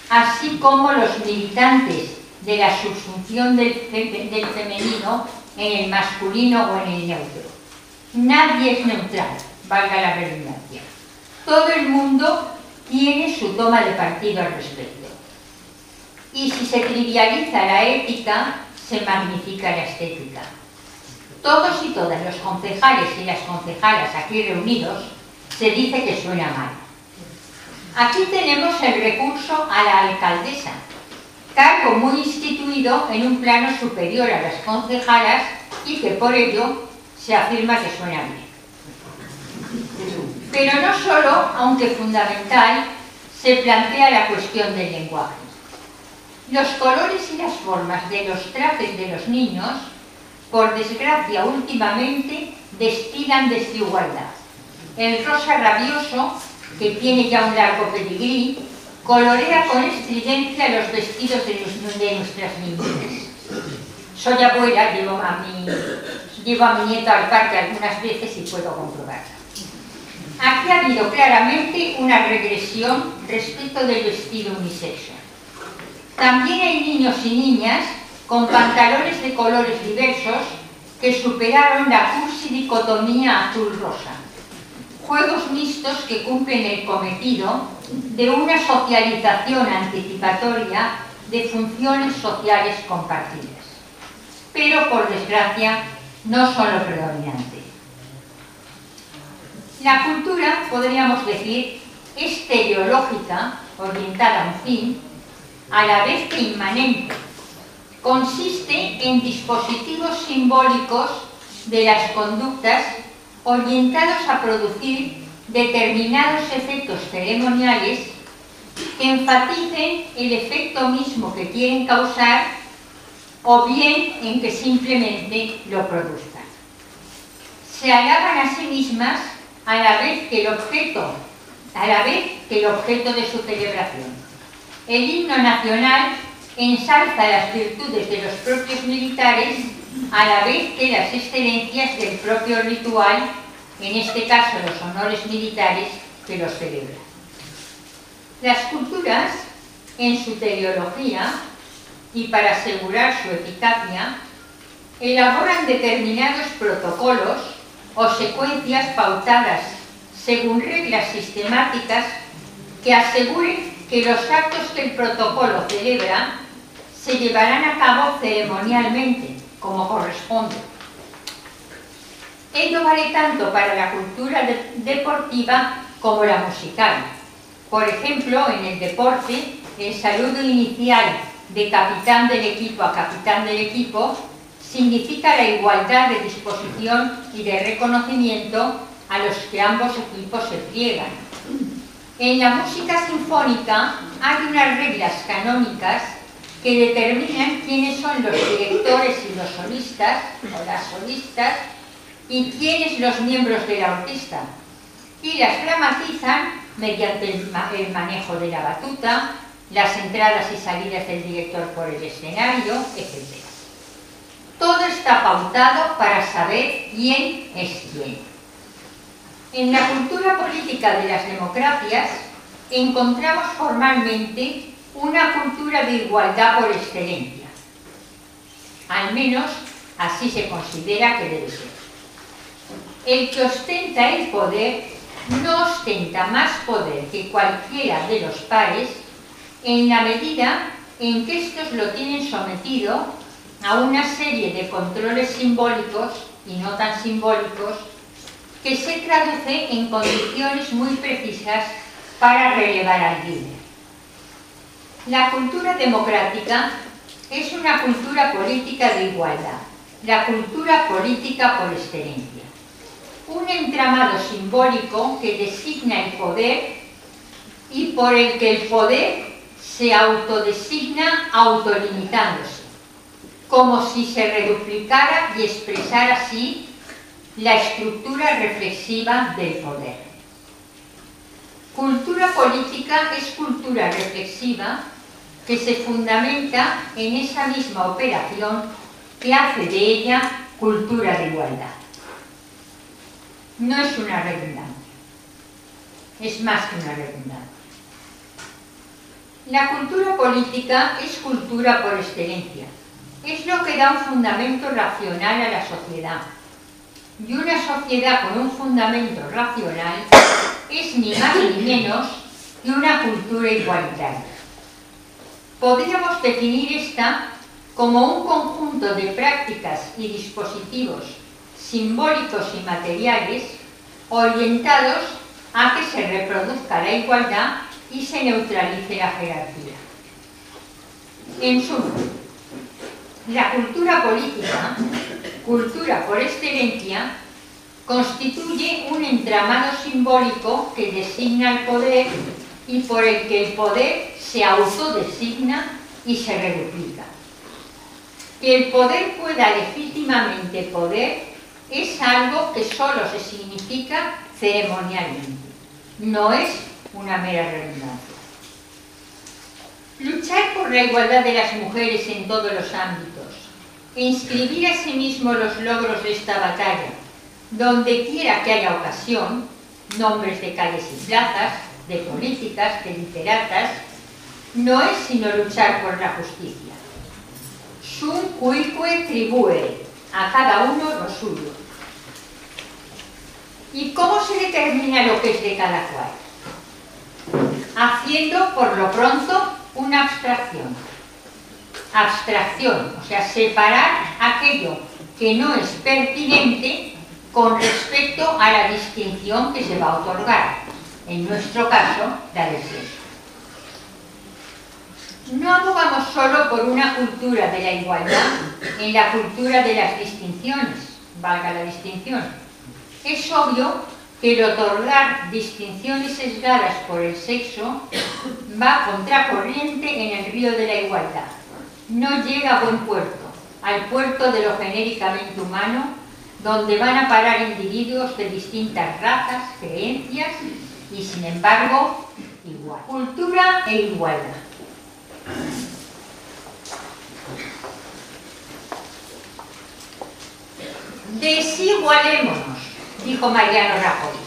así como los militantes de la subsunción del femenino en el masculino o en el neutro. Nadie es neutral, valga la redundancia. Todo el mundo tiene su toma de partido al respecto. Y si se trivializa la ética, se magnifica la estética. Todos y todas los concejales y las concejalas aquí reunidos se dice que suena mal. Aquí tenemos el recurso a la alcaldesa, cargo muy instituido en un plano superior a las concejalas y que por ello se afirma que suena bien. Pero no solo, aunque fundamental, se plantea la cuestión del lenguaje. Los colores y las formas de los trajes de los niños, por desgracia últimamente, destilan desigualdad. El rosa rabioso, que tiene ya un largo pedigrí, colorea con estridencia los vestidos de nuestras niñas. Soy abuela, llevo a mi nieto al parque algunas veces y puedo comprobarlo. Aquí ha habido claramente una regresión respecto del vestido unisexo. También hay niños y niñas con pantalones de colores diversos que superaron la cursi dicotomía azul-rosa. Juegos mixtos que cumplen el cometido de una socialización anticipatoria de funciones sociales compartidas. Pero, por desgracia, no son lo predominante. La cultura, podríamos decir, es teleológica, orientada a un fin, a la vez que inmanente. Consiste en dispositivos simbólicos de las conductas orientados a producir determinados efectos ceremoniales que enfaticen el efecto mismo que quieren causar o bien en que simplemente lo produzcan. Se alaban a sí mismas a la vez que el objeto de su celebración. El himno nacional ensalza las virtudes de los propios militares a la vez que las excelencias del propio ritual, en este caso los honores militares que los celebran. Las culturas, en su teleología y para asegurar su eficacia, elaboran determinados protocolos o secuencias pautadas según reglas sistemáticas que aseguren que los actos que el protocolo celebra se llevarán a cabo ceremonialmente, como corresponde. Ello vale tanto para la cultura deportiva como la musical. Por ejemplo, en el deporte, el saludo inicial de capitán del equipo a capitán del equipo significa la igualdad de disposición y de reconocimiento a los que ambos equipos se pliegan. En la música sinfónica hay unas reglas canónicas que determinan quiénes son los directores y los solistas, o las solistas, y quiénes los miembros de la orquesta, y las dramatizan mediante el manejo de la batuta, las entradas y salidas del director por el escenario, etc. Todo está pautado para saber quién es quién. En la cultura política de las democracias encontramos formalmente una cultura de igualdad por excelencia. Al menos así se considera que debe ser. El que ostenta el poder no ostenta más poder que cualquiera de los pares en la medida en que estos lo tienen sometido a una serie de controles simbólicos y no tan simbólicos que se traduce en condiciones muy precisas para relevar al líder. La cultura democrática es una cultura política de igualdad, la cultura política por excelencia. Un entramado simbólico que designa el poder y por el que el poder se autodesigna autolimitándose, como si se reduplicara y expresara así la estructura reflexiva del poder. Cultura política es cultura reflexiva que se fundamenta en esa misma operación que hace de ella cultura de igualdad. No es una redundancia, es más que una redundancia. La cultura política es cultura por excelencia, es lo que da un fundamento racional a la sociedad. Y una sociedad con un fundamento racional es ni más ni menos que una cultura igualitaria. Podríamos definir esta como un conjunto de prácticas y dispositivos simbólicos y materiales orientados a que se reproduzca la igualdad y se neutralice la jerarquía. En suma, la cultura política, cultura por excelencia, constituye un entramado simbólico que designa el poder y por el que el poder se autodesigna y se reduplica. Que el poder pueda legítimamente poder es algo que solo se significa ceremonialmente, no es una mera redundancia. Luchar por la igualdad de las mujeres en todos los ámbitos e inscribir asimismo los logros de esta batalla, donde quiera que haya ocasión, nombres de calles y plazas, de políticas, de literatas, no es sino luchar por la justicia. Sum cuique tribue, a cada uno lo suyo. ¿Y cómo se determina lo que es de cada cual? Haciendo, por lo pronto, una abstracción. Abstracción, o sea, separar aquello que no es pertinente con respecto a la distinción que se va a otorgar. En nuestro caso, la del sexo. No abogamos solo por una cultura de la igualdad en la cultura de las distinciones, valga la distinción. Es obvio que el otorgar distinciones sesgadas por el sexo va contracorriente en el río de la igualdad. No llega a buen puerto, al puerto de lo genéricamente humano, donde van a parar individuos de distintas razas, creencias y, sin embargo, igual. Cultura e igualdad. Desigualémonos, dijo Mariano Rajoy.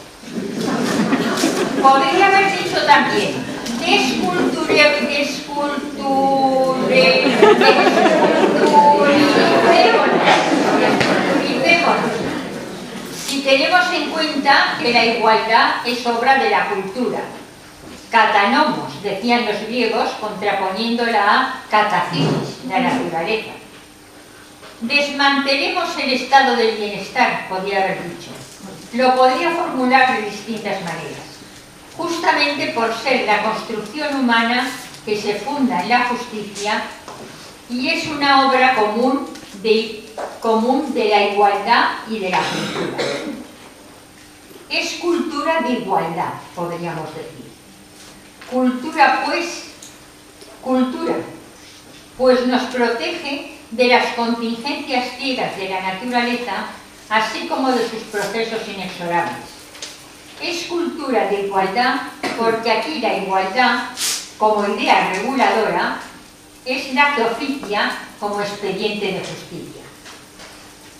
Podría haber dicho también, desculturicémonos. Si tenemos en cuenta que la igualdad es obra de la cultura. Catanomos, decían los griegos, contraponiéndola a catacines, la naturaleza. Desmantelemos el estado del bienestar, podría haber dicho. Lo podría formular de distintas maneras. Justamente por ser la construcción humana que se funda en la justicia y es una obra común de la igualdad y de la cultura. Es cultura de igualdad, podríamos decir. Cultura, pues nos protege de las contingencias ciegas de la naturaleza, así como de sus procesos inexorables. Es cultura de igualdad porque aquí la igualdad, como idea reguladora, es la que oficia como expediente de justicia.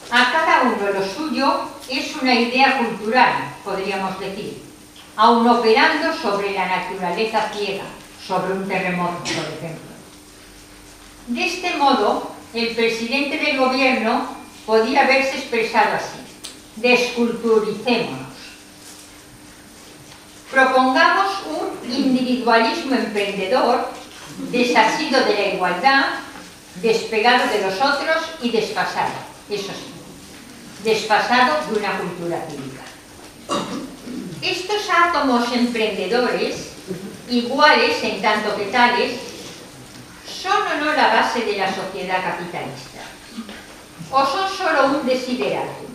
A cada uno lo suyo es una idea cultural, podríamos decir, aun operando sobre la naturaleza ciega, sobre un terremoto, por ejemplo. De este modo, el presidente del gobierno podía haberse expresado así: desculturicémonos. Propongamos un individualismo emprendedor, desasido de la igualdad, despegado de los otros y desfasado, eso sí, desfasado de una cultura cívica. Estos átomos emprendedores, iguales en tanto que tales, ¿son o no la base de la sociedad capitalista? ¿O son solo un desideratum?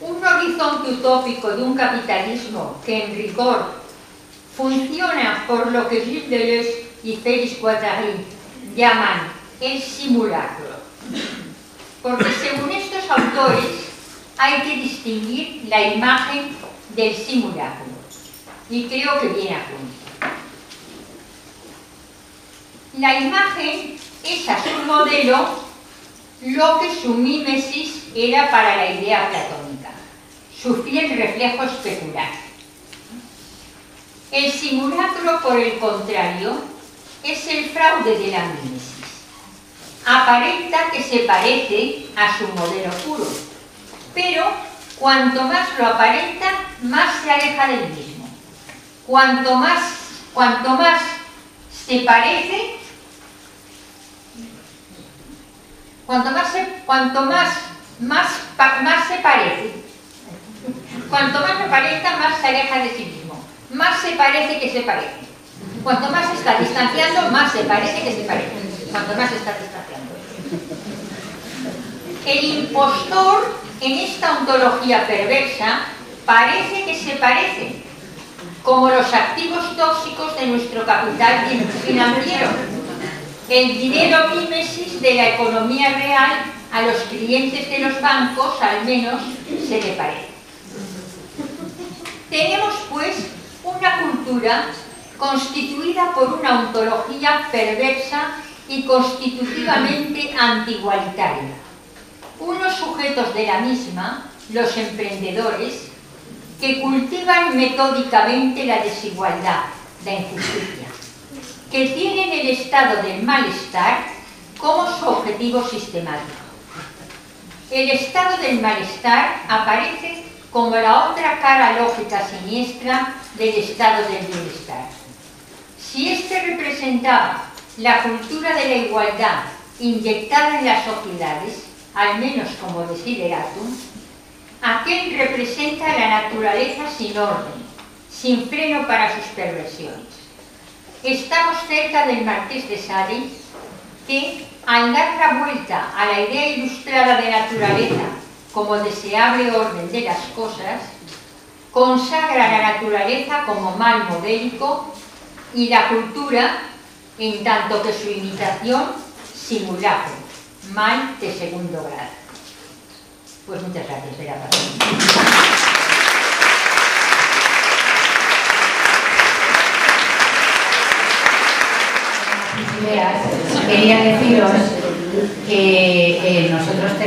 Un horizonte utópico de un capitalismo que en rigor funciona por lo que Gilles Deleuze y Félix Guattari llaman el simulacro. Porque según estos autores hay que distinguir la imagen del simulacro. Y creo que viene a cuento. La imagen es a su modelo lo que su mímesis era para la idea platónica, su fiel reflejo especular. El simulacro, por el contrario, es el fraude de la mímesis. Aparenta que se parece a su modelo puro, pero cuanto más lo aparenta, más se aleja del mismo. Cuanto más se parece, cuanto más más se parece. Cuanto más se parezca, más se aleja de sí mismo. Más se parece que se parece. Cuanto más se está distanciando, más se parece que se parece. Cuanto más se está distanciando. El impostor, en esta ontología perversa, parece que se parece, como los activos tóxicos de nuestro capital financiero. El dinero mímesis de la economía real a los clientes de los bancos, al menos, se le parece. Tenemos, pues, una cultura constituida por una ontología perversa y constitutivamente antigualitaria. Unos sujetos de la misma, los emprendedores, que cultivan metódicamente la desigualdad, la injusticia, que tienen el estado del malestar como su objetivo sistemático. El estado del malestar aparece como la otra cara lógica siniestra del estado del bienestar. Si este representaba la cultura de la igualdad inyectada en las sociedades, al menos como desideratum, aquel representa la naturaleza sin orden, sin freno para sus perversiones. Estamos cerca del Marqués de Sade, que, al dar la vuelta a la idea ilustrada de naturaleza como deseable orden de las cosas, consagra la naturaleza como mal modélico y la cultura, en tanto que su imitación, simulacro, mal de segundo grado. Pues muchas gracias, Vera. Quería deciros que nosotras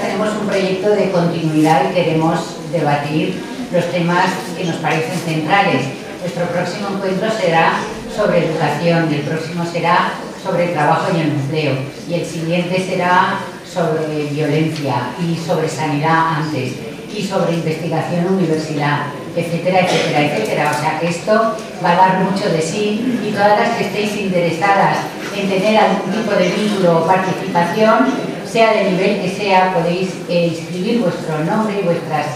tenemos un proyecto de continuidad y queremos debatir los temas que nos parecen centrales. Nuestro próximo encuentro será sobre educación, el próximo será sobre el trabajo y el empleo y el siguiente será sobre violencia y sobre sanidad antes y sobre investigación, universidad, etcétera, etcétera, etcétera. O sea que esto va a dar mucho de sí y todas las que estéis interesadas en tener algún tipo de vínculo o participación, sea de nivel que sea, podéis inscribir vuestro nombre y vuestras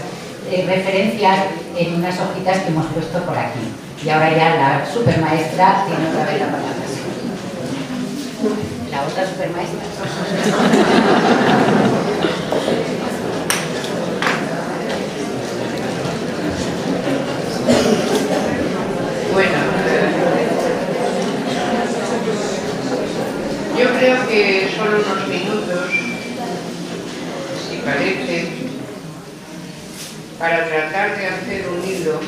referencias en unas hojitas que hemos puesto por aquí. Y ahora ya la supermaestra tiene otra vez la palabra. La otra supermaestra. Bueno, yo creo que solo unos minutos, si parece, para tratar de hacer un hilo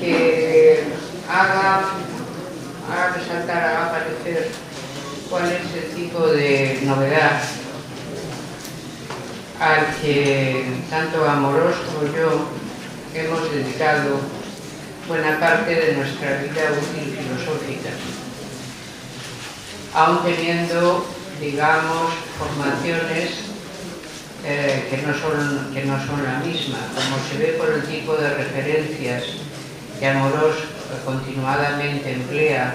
que haga resaltar, haga aparecer cuál es el tipo de novedad al que tanto Amorós como yo hemos dedicado buena parte de nuestra vida útil filosófica, aun teniendo, digamos, formaciones que no son la misma, como se ve por el tipo de referencias que Amorós continuadamente emplea.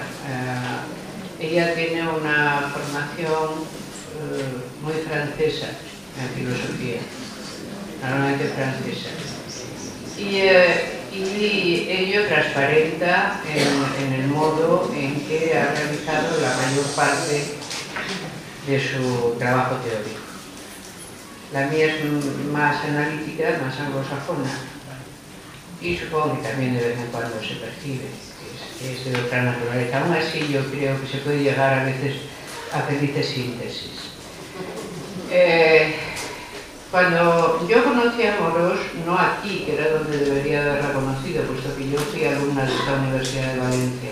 Ella tiene una formación muy francesa en filosofía, normalmente francesa, y ello transparenta en el modo en que ha realizado la mayor parte de su trabajo teórico. La mía es más analítica, más anglosajona, y supongo que también de vez en cuando se percibe que es de otra naturaleza. Aún así yo creo que se puede llegar a veces a felices síntesis. Cuando yo conocí a Amorós, no aquí, que era donde debería haberla conocido, puesto que yo fui alumna de esta Universidad de Valencia,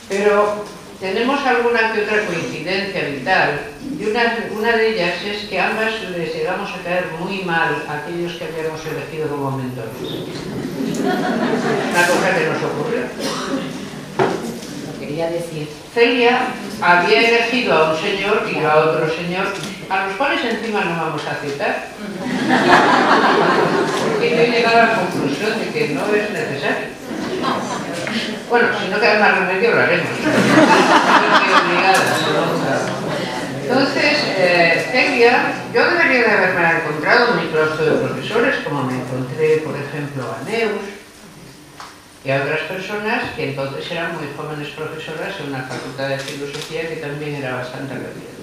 pero tenemos alguna que otra coincidencia vital, y una de ellas es que ambas les llegamos a caer muy mal a aquellos que habíamos elegido como mentores. Una cosa que nos ocurrió. Lo quería decir. Celia había elegido a un señor y yo a otro señor, a los cuales encima no vamos a citar, porque yo he llegado a la conclusión de que no es necesario. Bueno, si no queda más remedio lo haremos. Entonces, Celia, yo debería de haberme encontrado en mi claustro de profesores, como me encontré, por ejemplo, a Neus y a otras personas que entonces eran muy jóvenes profesoras en una facultad de filosofía que también era bastante reciente.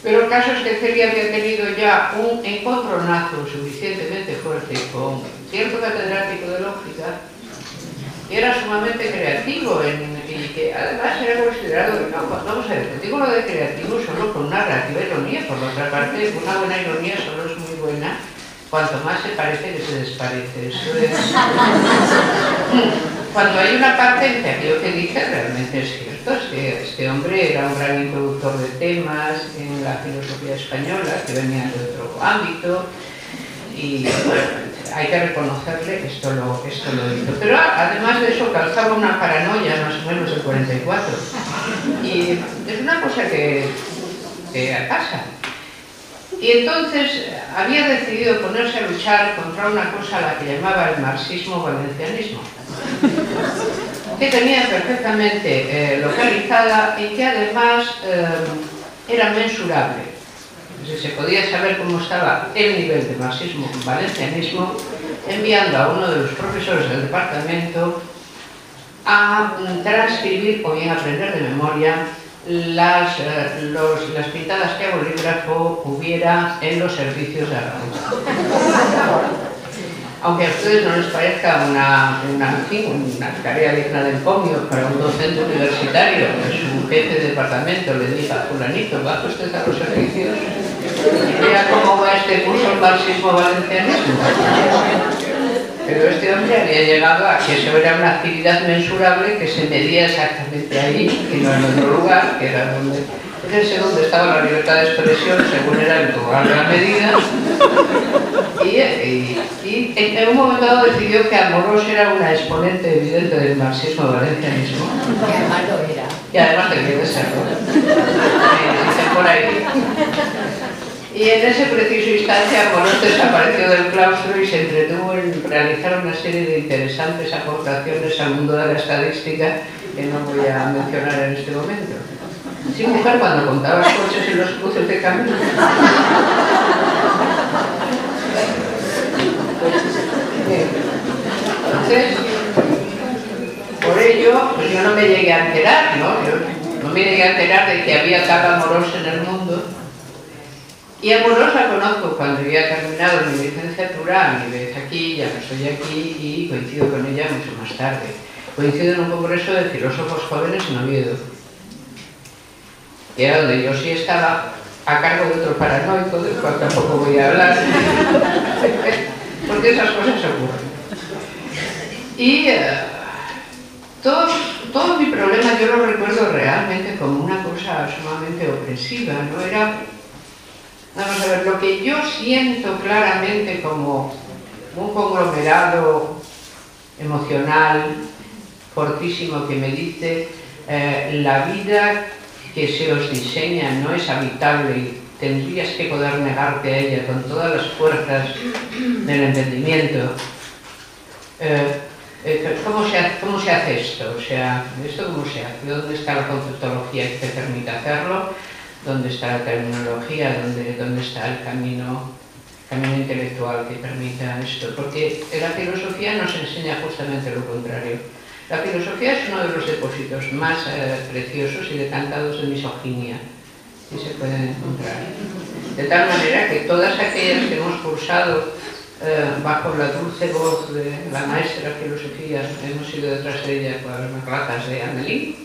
Pero el caso es que Celia había tenido ya un encontronazo suficientemente fuerte con cierto catedrático de lógica que era sumamente creativo y que además era considerado, no, vamos a ver, te digo lo de creativo solo con una relativa ironía, por otra parte, una buena ironía solo es muy buena cuanto más se parece que se desparece. Eso es... Cuando hay una parte en que aquello que dice realmente es cierto, es que este hombre era un gran introductor de temas en la filosofía española que venían de otro ámbito y bueno, hay que reconocerle que esto lo hizo. Pero además de eso calzaba una paranoia más o menos del 44 y es una cosa que pasa. Y entonces había decidido ponerse a luchar contra una cosa a la que llamaba el marxismo-valencianismo, que tenía perfectamente localizada y que además era mensurable. Se podía saber cómo estaba el nivel de marxismo-valencianismo enviando a uno de los profesores del departamento a transcribir o bien aprender de memoria las pintadas que a bolígrafo hubiera en los servicios de Aragón. Aunque a ustedes no les parezca una tarea digna de encomio para un docente universitario, que su jefe de departamento le diga: fulanito, ¿va usted a los servicios? Y vea cómo va este curso el marxismo-valencianismo. Pero este hombre había llegado a que eso era una actividad mensurable que se medía exactamente ahí y no en otro lugar, que era donde... Fíjense dónde estaba la libertad de expresión según era el lugar de la medida. Y en un momento dado decidió que Amorós era una exponente evidente del marxismo-valencianismo. Y además lo era. Y además debía de serlo. Dicen por ahí. Y en ese preciso instante Amorós desapareció del claustro y se entretuvo en realizar una serie de interesantes aportaciones al mundo de la estadística que no voy a mencionar en este momento. Sí, mujer, cuando contaba los coches y los cruces de camino. Entonces, por ello, pues yo no me llegué a enterar, ¿no? Yo no me llegué a enterar de que había tal Amorós en el mundo. Y Amorós la conozco cuando había terminado mi licenciatura, a mi vez aquí, ya no estoy aquí, y coincido con ella mucho más tarde. Coincido en un congreso de filósofos jóvenes en Oviedo, que era donde yo sí estaba a cargo de otro paranoico, del cual tampoco voy a hablar, porque esas cosas ocurren. Y todo mi problema yo lo recuerdo realmente como una cosa sumamente opresiva, ¿no? Era... Vamos a ver, lo que yo siento claramente como un conglomerado emocional fortísimo que me dice la vida que se os diseña no es habitable y tendrías que poder negarte a ella con todas las fuerzas del entendimiento. ¿Cómo se hace esto? O sea, ¿esto cómo se hace? ¿Dónde está la conceptología que te permite hacerlo? ¿Dónde está la terminología? ¿Dónde está el camino intelectual que permita esto? Porque la filosofía nos enseña justamente lo contrario. La filosofía es uno de los depósitos más preciosos y decantados de misoginia que se pueden encontrar. De tal manera que todas aquellas que hemos cursado bajo la dulce voz de la maestra de filosofía, hemos ido detrás de ella con las ratas de Amélie,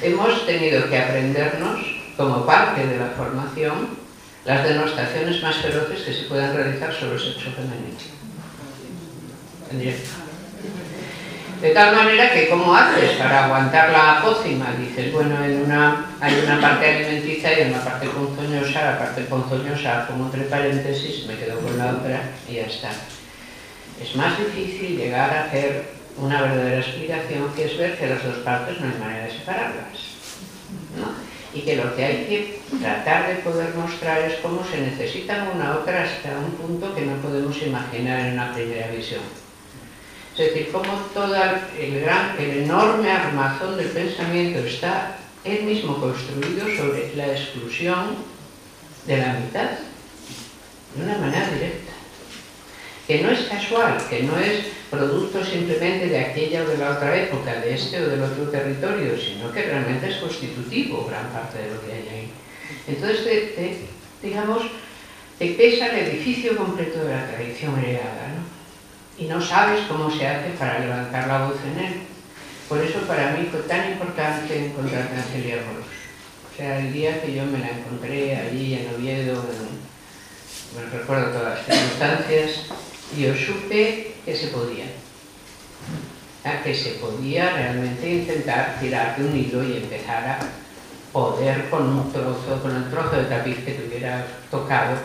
hemos tenido que aprendernos, como parte de la formación, las denostaciones más feroces que se puedan realizar sobre el sexo femenino. En directo. De tal manera que, ¿cómo haces para aguantar la apócima? Dices, bueno, hay una parte alimenticia y una parte ponzoñosa. La parte ponzoñosa, como entre paréntesis, me quedo con la otra y ya está. Es más difícil llegar a hacer una verdadera explicación, que es ver que las dos partes no hay manera de separarlas, ¿no? Y que lo que hay que tratar de poder mostrar es cómo se necesitan una a otra hasta un punto que no podemos imaginar en una primera visión. Es decir, cómo todo el enorme armazón del pensamiento está él mismo construido sobre la exclusión de la mitad, de una manera directa, que no es casual, que no es producto simplemente de aquella o de la otra época, de este o del otro territorio, sino que realmente es constitutivo gran parte de lo que hay ahí. Entonces, digamos, te pesa el edificio completo de la tradición heredada, ¿no? Y no sabes cómo se hace para levantar la voz en él. Por eso para mí fue tan importante encontrarme a Celia Amorós. O sea, el día que yo me la encontré allí en Oviedo, me recuerdo todas las circunstancias, yo supe que se podía. Que se podía realmente intentar tirar de un hilo y empezar a poder con el trozo de tapiz que tuviera tocado,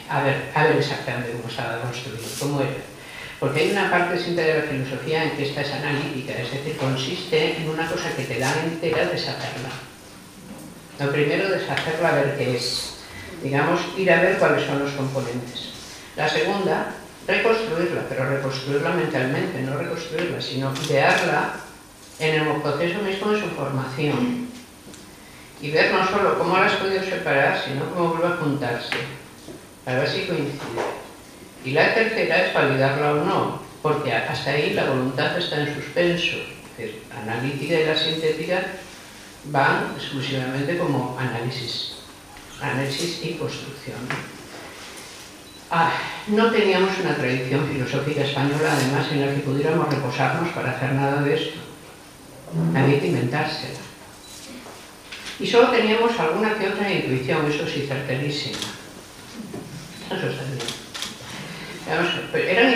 a ver exactamente cómo estaba construido, cómo era. Porque hay una parte siempre de la filosofía en que esta es analítica, es decir, consiste en una cosa que te da entera, deshacerla. Lo primero, deshacerla, a ver qué es. Digamos, ir a ver cuáles son los componentes. La segunda, reconstruirla, pero reconstruirla mentalmente, no reconstruirla, sino idearla en el proceso mismo de su formación. Y ver no solo cómo las has podido separar, sino cómo vuelve a juntarse, para ver si coincide. Y la tercera es validarla o no, porque hasta ahí la voluntad está en suspenso. Es decir, la analítica y la sintética van exclusivamente como análisis y construcción. No teníamos una tradición filosófica española, además, en la que pudiéramos reposarnos para hacer nada de esto. Había que inventársela. Y solo teníamos alguna que otra intuición, eso sí, certerísima. Eso está bien. Eran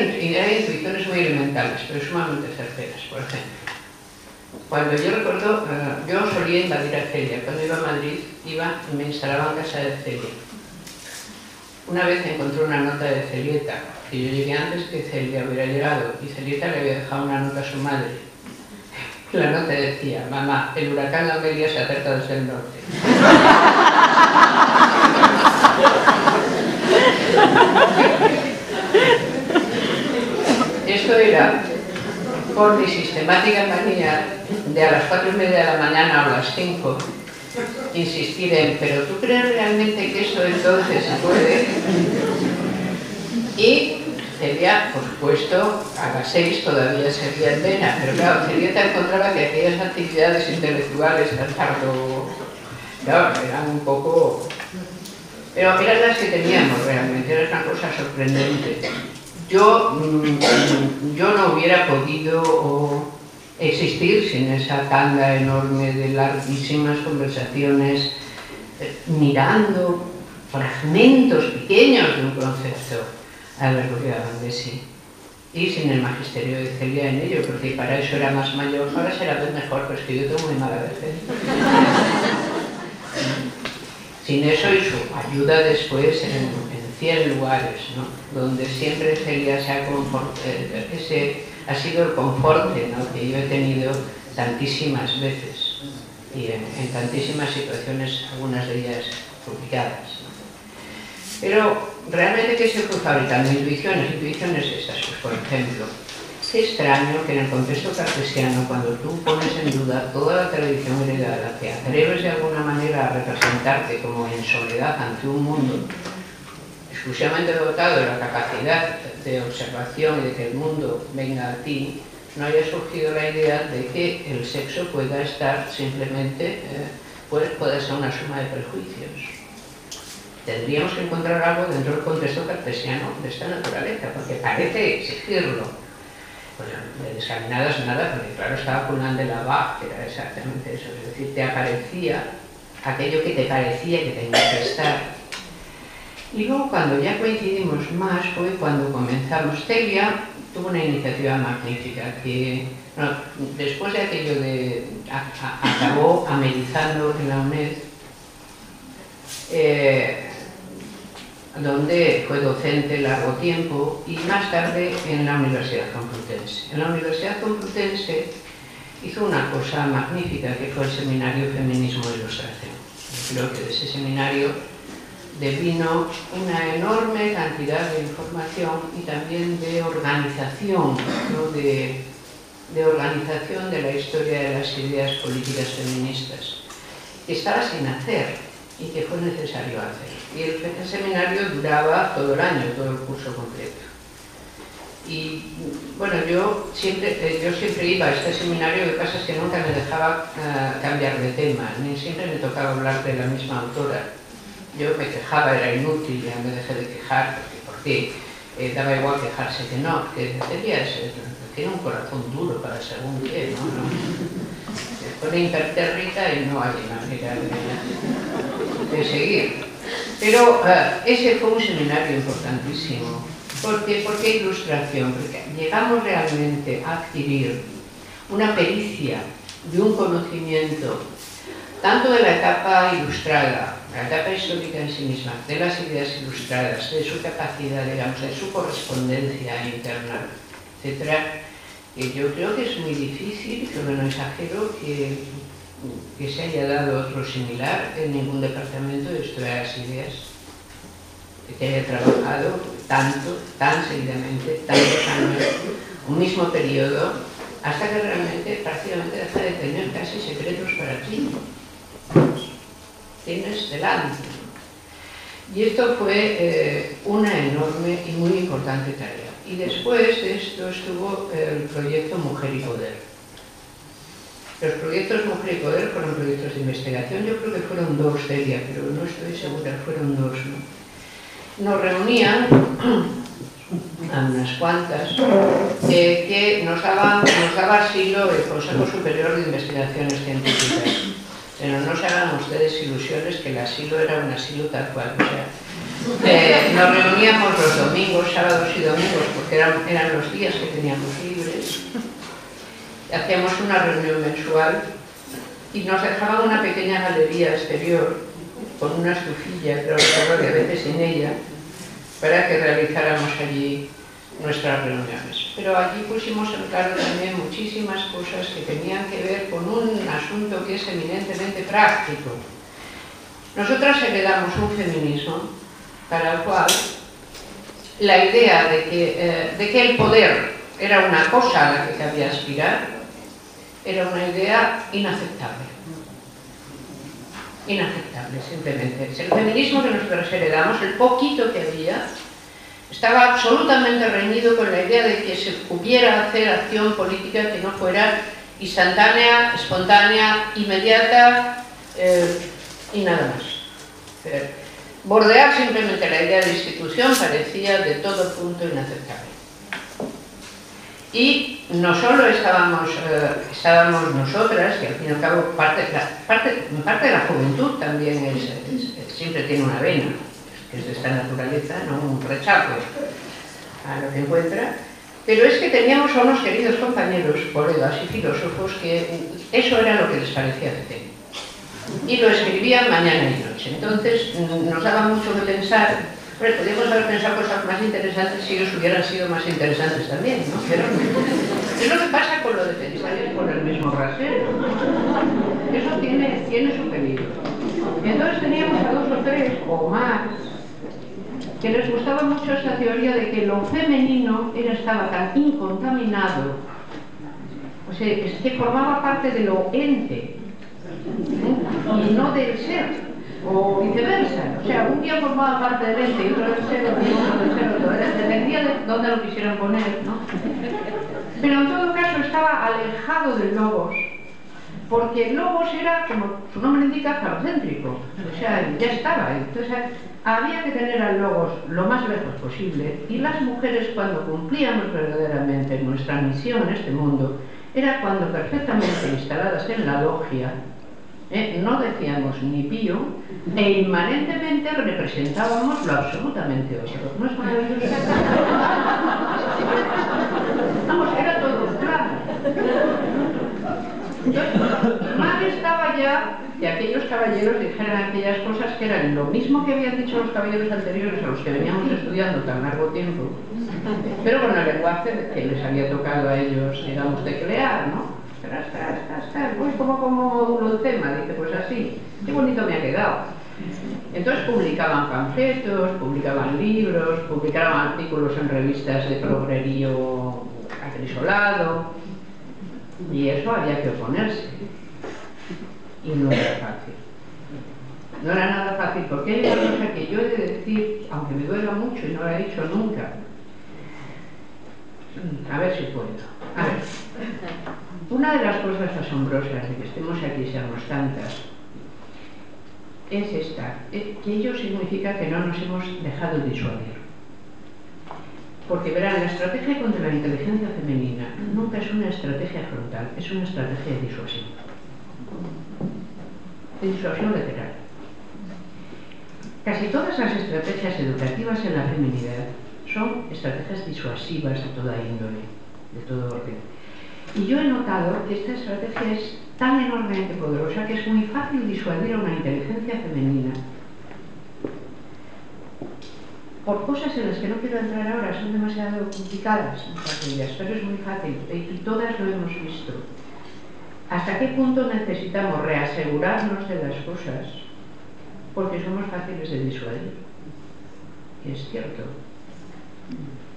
intuiciones muy elementales, pero sumamente certeras. Por ejemplo, cuando yo recuerdo, yo solía invadir a Celia. Cuando iba a Madrid, iba y me instalaba en casa de Celia. Una vez encontré una nota de Celieta, que yo llegué antes que Celia hubiera llegado, y Celieta le había dejado una nota a su madre. La nota decía: mamá, el huracán Amelia se acerca desde el norte. Esto era por mi sistemática manía de a las 4:30 de la mañana o a las 5 insistir en: ¿pero tú crees realmente que eso entonces se puede? Y Celia, por supuesto, a las 6 todavía seguía en vena, pero claro, Celia te encontraba que aquellas actividades intelectuales claro, eran un poco... Pero eran las que teníamos realmente, era una cosa sorprendente. Yo no hubiera podido existir sin esa tanda enorme de larguísimas conversaciones, mirando fragmentos pequeños de un concepto a ver lo que daban de sí. Y sin el magisterio de Celia en ello, porque para eso era más mayor. Ahora será vez mejor, pero es que yo tengo muy mala vejez. Sin eso y su ayuda después en 100 lugares, ¿no? Donde siempre Celia ha sido el conforte, ¿no? Que yo he tenido tantísimas veces y en tantísimas situaciones, algunas de ellas complicadas, ¿no? Pero realmente, ¿qué se fue fabricando? Intuiciones estas, pues, por ejemplo, qué extraño que en el contexto cartesiano, cuando tú pones en duda toda la tradición heredada, te atreves de alguna manera a representarte como en soledad ante un mundo exclusivamente dotado de la capacidad de observación y de que el mundo venga a ti, no haya surgido la idea de que el sexo pueda estar simplemente, pueda ser una suma de prejuicios. Tendríamos que encontrar algo dentro del contexto cartesiano de esta naturaleza, porque parece exigirlo. Pues de desaminadas nada, porque claro, estaba Conan de la Bach, que era exactamente eso, es decir, te aparecía aquello que te parecía que tenía que estar. Y luego, cuando ya coincidimos más, fue cuando comenzamos. Celia tuvo una iniciativa magnífica que, bueno, después de aquello de... acabó amerizando en la UNED, donde fue docente largo tiempo, y más tarde en la Universidad Complutense. En la Universidad Complutense hizo una cosa magnífica, que fue el seminario Feminismo e Ilustración. Creo que de ese seminario devino una enorme cantidad de información y también de organización, ¿no? de de organización de la historia de las ideas políticas feministas, que estaba sin hacer y que fue necesario hacer. Y el seminario duraba todo el año, todo el curso completo. Y bueno, yo siempre iba a este seminario, lo que pasa es que nunca me dejaba cambiar de tema, ni siempre me tocaba hablar de la misma autora. Yo me quejaba, era inútil, ya me dejé de quejar, porque daba igual quejarse que no, porque tiene un corazón duro para según qué, ¿no? Se pone impertérrita y no hay manera de seguir. Pero ese fue un seminario importantísimo. ¿Por qué? ¿Por qué ilustración? Porque llegamos realmente a adquirir una pericia de un conocimiento tanto de la etapa ilustrada, la etapa histórica en sí misma, de las ideas ilustradas, de su capacidad, digamos, de su correspondencia interna, etcétera, que yo creo que es muy difícil, pero no exagero, que se haya dado otro similar en ningún departamento de historia de las ideas, que haya trabajado tanto, tan seguidamente, tantos años, un mismo periodo, hasta que realmente prácticamente deja de tener casi secretos para ti. Tienes delante. Y esto fue una enorme y muy importante tarea. Y después de esto estuvo el proyecto Mujer y Poder. Los proyectos Mujer y Poder fueron proyectos de investigación, yo creo que fueron dos, Celia, pero no estoy segura, fueron dos, ¿no? Nos reunían a unas cuantas que nos daba asilo el Consejo Superior de Investigaciones Científicas. Pero no se hagan ustedes ilusiones que el asilo era un asilo tal cual. O sea, nos reuníamos los domingos, sábados y domingos, porque eran los días que teníamos libres. Hacíamos una reunión mensual y nos dejaban una pequeña galería exterior con una estufilla, creo que a veces sin ella, para que realizáramos allí nuestras reuniones. Pero allí pusimos en claro también muchísimas cosas que tenían que ver con un asunto que es eminentemente práctico. Nosotras heredamos un feminismo para el cual la idea de que el poder era una cosa a la que cabía aspirar era una idea inaceptable. Inaceptable, simplemente. El feminismo que nosotros heredamos, el poquito que había, estaba absolutamente reñido con la idea de que se pudiera hacer acción política que no fuera instantánea, espontánea, inmediata y nada más. Bordear simplemente la idea de institución parecía de todo punto inaceptable. Y no solo estábamos nosotras, que al fin y al cabo parte de la juventud también siempre tiene una vena, que es de esta naturaleza, no un rechazo a lo que encuentra, pero es que teníamos a unos queridos compañeros, colegas y filósofos que eso era lo que les parecía decente. Y lo escribían mañana y noche. Entonces nos daba mucho que pensar. Pero podríamos haber pensado cosas más interesantes si ellos hubieran sido más interesantes también, ¿no? Pero es lo que pasa con lo de pensar es con el mismo rasero. Eso tiene su peligro. Entonces teníamos a dos o tres o más que les gustaba mucho esa teoría de que lo femenino estaba tan incontaminado, o sea, es que formaba parte de lo ente, y no del ser. O viceversa, o sea, un día formaba parte del ente y otro del ser, otro del ser, dependía de dónde lo quisieran poner, ¿no? Pero en todo caso estaba alejado del logos, porque el logos era, como su nombre indica, falocéntrico, o sea, ya estaba, entonces había que tener al logos lo más lejos posible, y las mujeres, cuando cumplíamos verdaderamente nuestra misión en este mundo, era cuando perfectamente instaladas en la logia, no decíamos ni pío, e inmanentemente representábamos lo absolutamente otro. ¿No es maravilloso? Vamos, era todo un plan. Entonces, mal estaba ya que aquellos caballeros dijeran aquellas cosas que eran lo mismo que habían dicho los caballeros anteriores a los que veníamos estudiando tan largo tiempo, pero con el lenguaje que les había tocado a ellos, digamos, teclear, ¿no? Pues como lo tema, dice, pues así, qué bonito me ha quedado. Entonces publicaban panfletos, publicaban libros, publicaban artículos en revistas de progrerío acrisolado, Y eso había que oponerse. Y no era fácil. No era nada fácil, porque hay una cosa que yo he de decir, aunque me duela mucho y no la he dicho nunca. A ver si puedo. A ver. Una de las cosas asombrosas de que estemos aquí y seamos tantas es esta, que ello significa que no nos hemos dejado disuadir. Porque verán, la estrategia contra la inteligencia femenina nunca es una estrategia frontal, es una estrategia de disuasión. De disuasión lateral. Casi todas las estrategias educativas en la feminidad son estrategias disuasivas de toda índole, de todo orden. Y yo he notado que esta estrategia es tan enormemente poderosa que es muy fácil disuadir a una inteligencia femenina por cosas en las que no quiero entrar ahora, son demasiado complicadas, muchas de ellas, pero es muy fácil, y todas lo hemos visto. ¿Hasta qué punto necesitamos reasegurarnos de las cosas? Porque somos fáciles de disuadir. Y es cierto.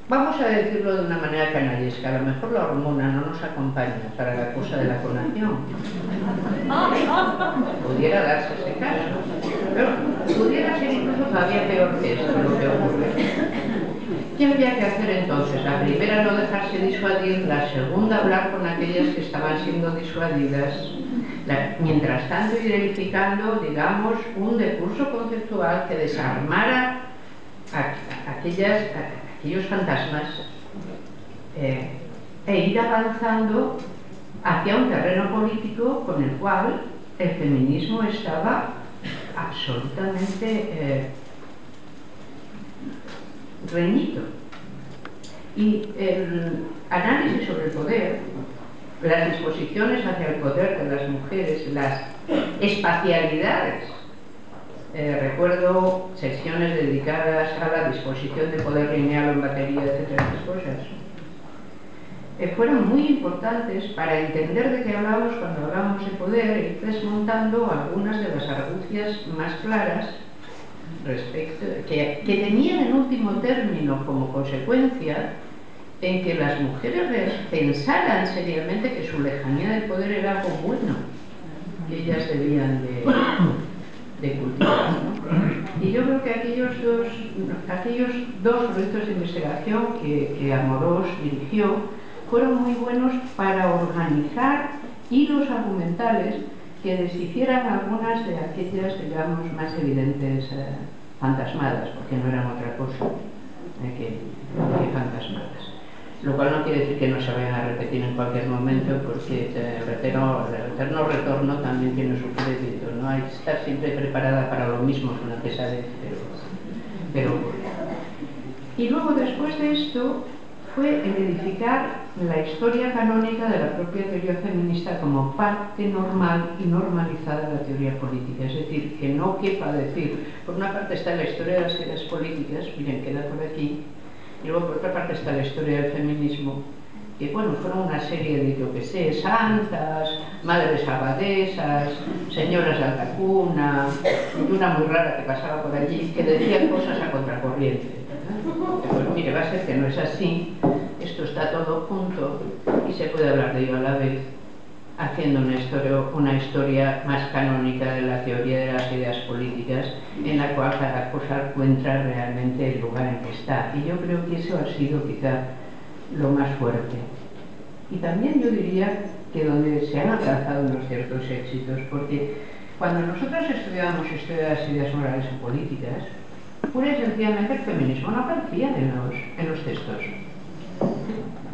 Vamos a decirlo de una manera canallesca, a lo mejor la hormona no nos acompaña para la cosa de la conación. Pudiera darse ese caso, pero pudiera ser incluso todavía peor que esto lo que ocurre. ¿Qué había que hacer entonces? La primera, no dejarse disuadir; la segunda, hablar con aquellas que estaban siendo disuadidas. Mientras tanto, ir edificando, digamos, un discurso conceptual que desarmara aquellos fantasmas e ir avanzando hacia un terreno político con el cual el feminismo estaba absolutamente reñido. Y el análisis sobre el poder, las disposiciones hacia el poder de las mujeres, las espacialidades. Recuerdo secciones dedicadas a la disposición de poder lineal en batería, etcétera, esas cosas. Fueron muy importantes para entender de qué hablamos cuando hablamos de poder, e ir desmontando algunas de las argucias más claras respecto que tenían en último término como consecuencia en que las mujeres pensaran seriamente que su lejanía del poder era algo bueno, que ellas debían de cultivar, ¿no? Y yo creo que aquellos dos proyectos de investigación que Amorós dirigió fueron muy buenos para organizar hilos argumentales que deshicieran algunas de aquellas, digamos, más evidentes fantasmadas, porque no eran otra cosa que fantasmadas. Lo cual no quiere decir que no se vayan a repetir en cualquier momento, porque el eterno retorno también tiene su crédito, ¿no? Hay que estar siempre preparada para lo mismo que una pesadez, pero y luego, después de esto, fue el edificar la historia canónica de la propia teoría feminista como parte normal y normalizada de la teoría política. Es decir, que no quepa decir, por una parte está la historia de las ideas políticas, miren, queda por aquí, y luego por otra parte está la historia del feminismo, que bueno, fueron una serie de, yo que sé, santas, madres abadesas, señoras de alta cuna, y una muy rara que pasaba por allí, que decían cosas a contracorriente. Pues mire, va a ser que no es así, esto está todo junto y se puede hablar de ello a la vez, haciendo una historia más canónica de la teoría de las ideas políticas, en la cual cada cosa encuentra realmente el lugar en que está. Y yo creo que eso ha sido quizá lo más fuerte. Y también yo diría que donde se han alcanzado unos ciertos éxitos, porque cuando nosotros estudiábamos historia de las ideas morales y políticas, pura y sencillamente el feminismo no aparecía en los textos.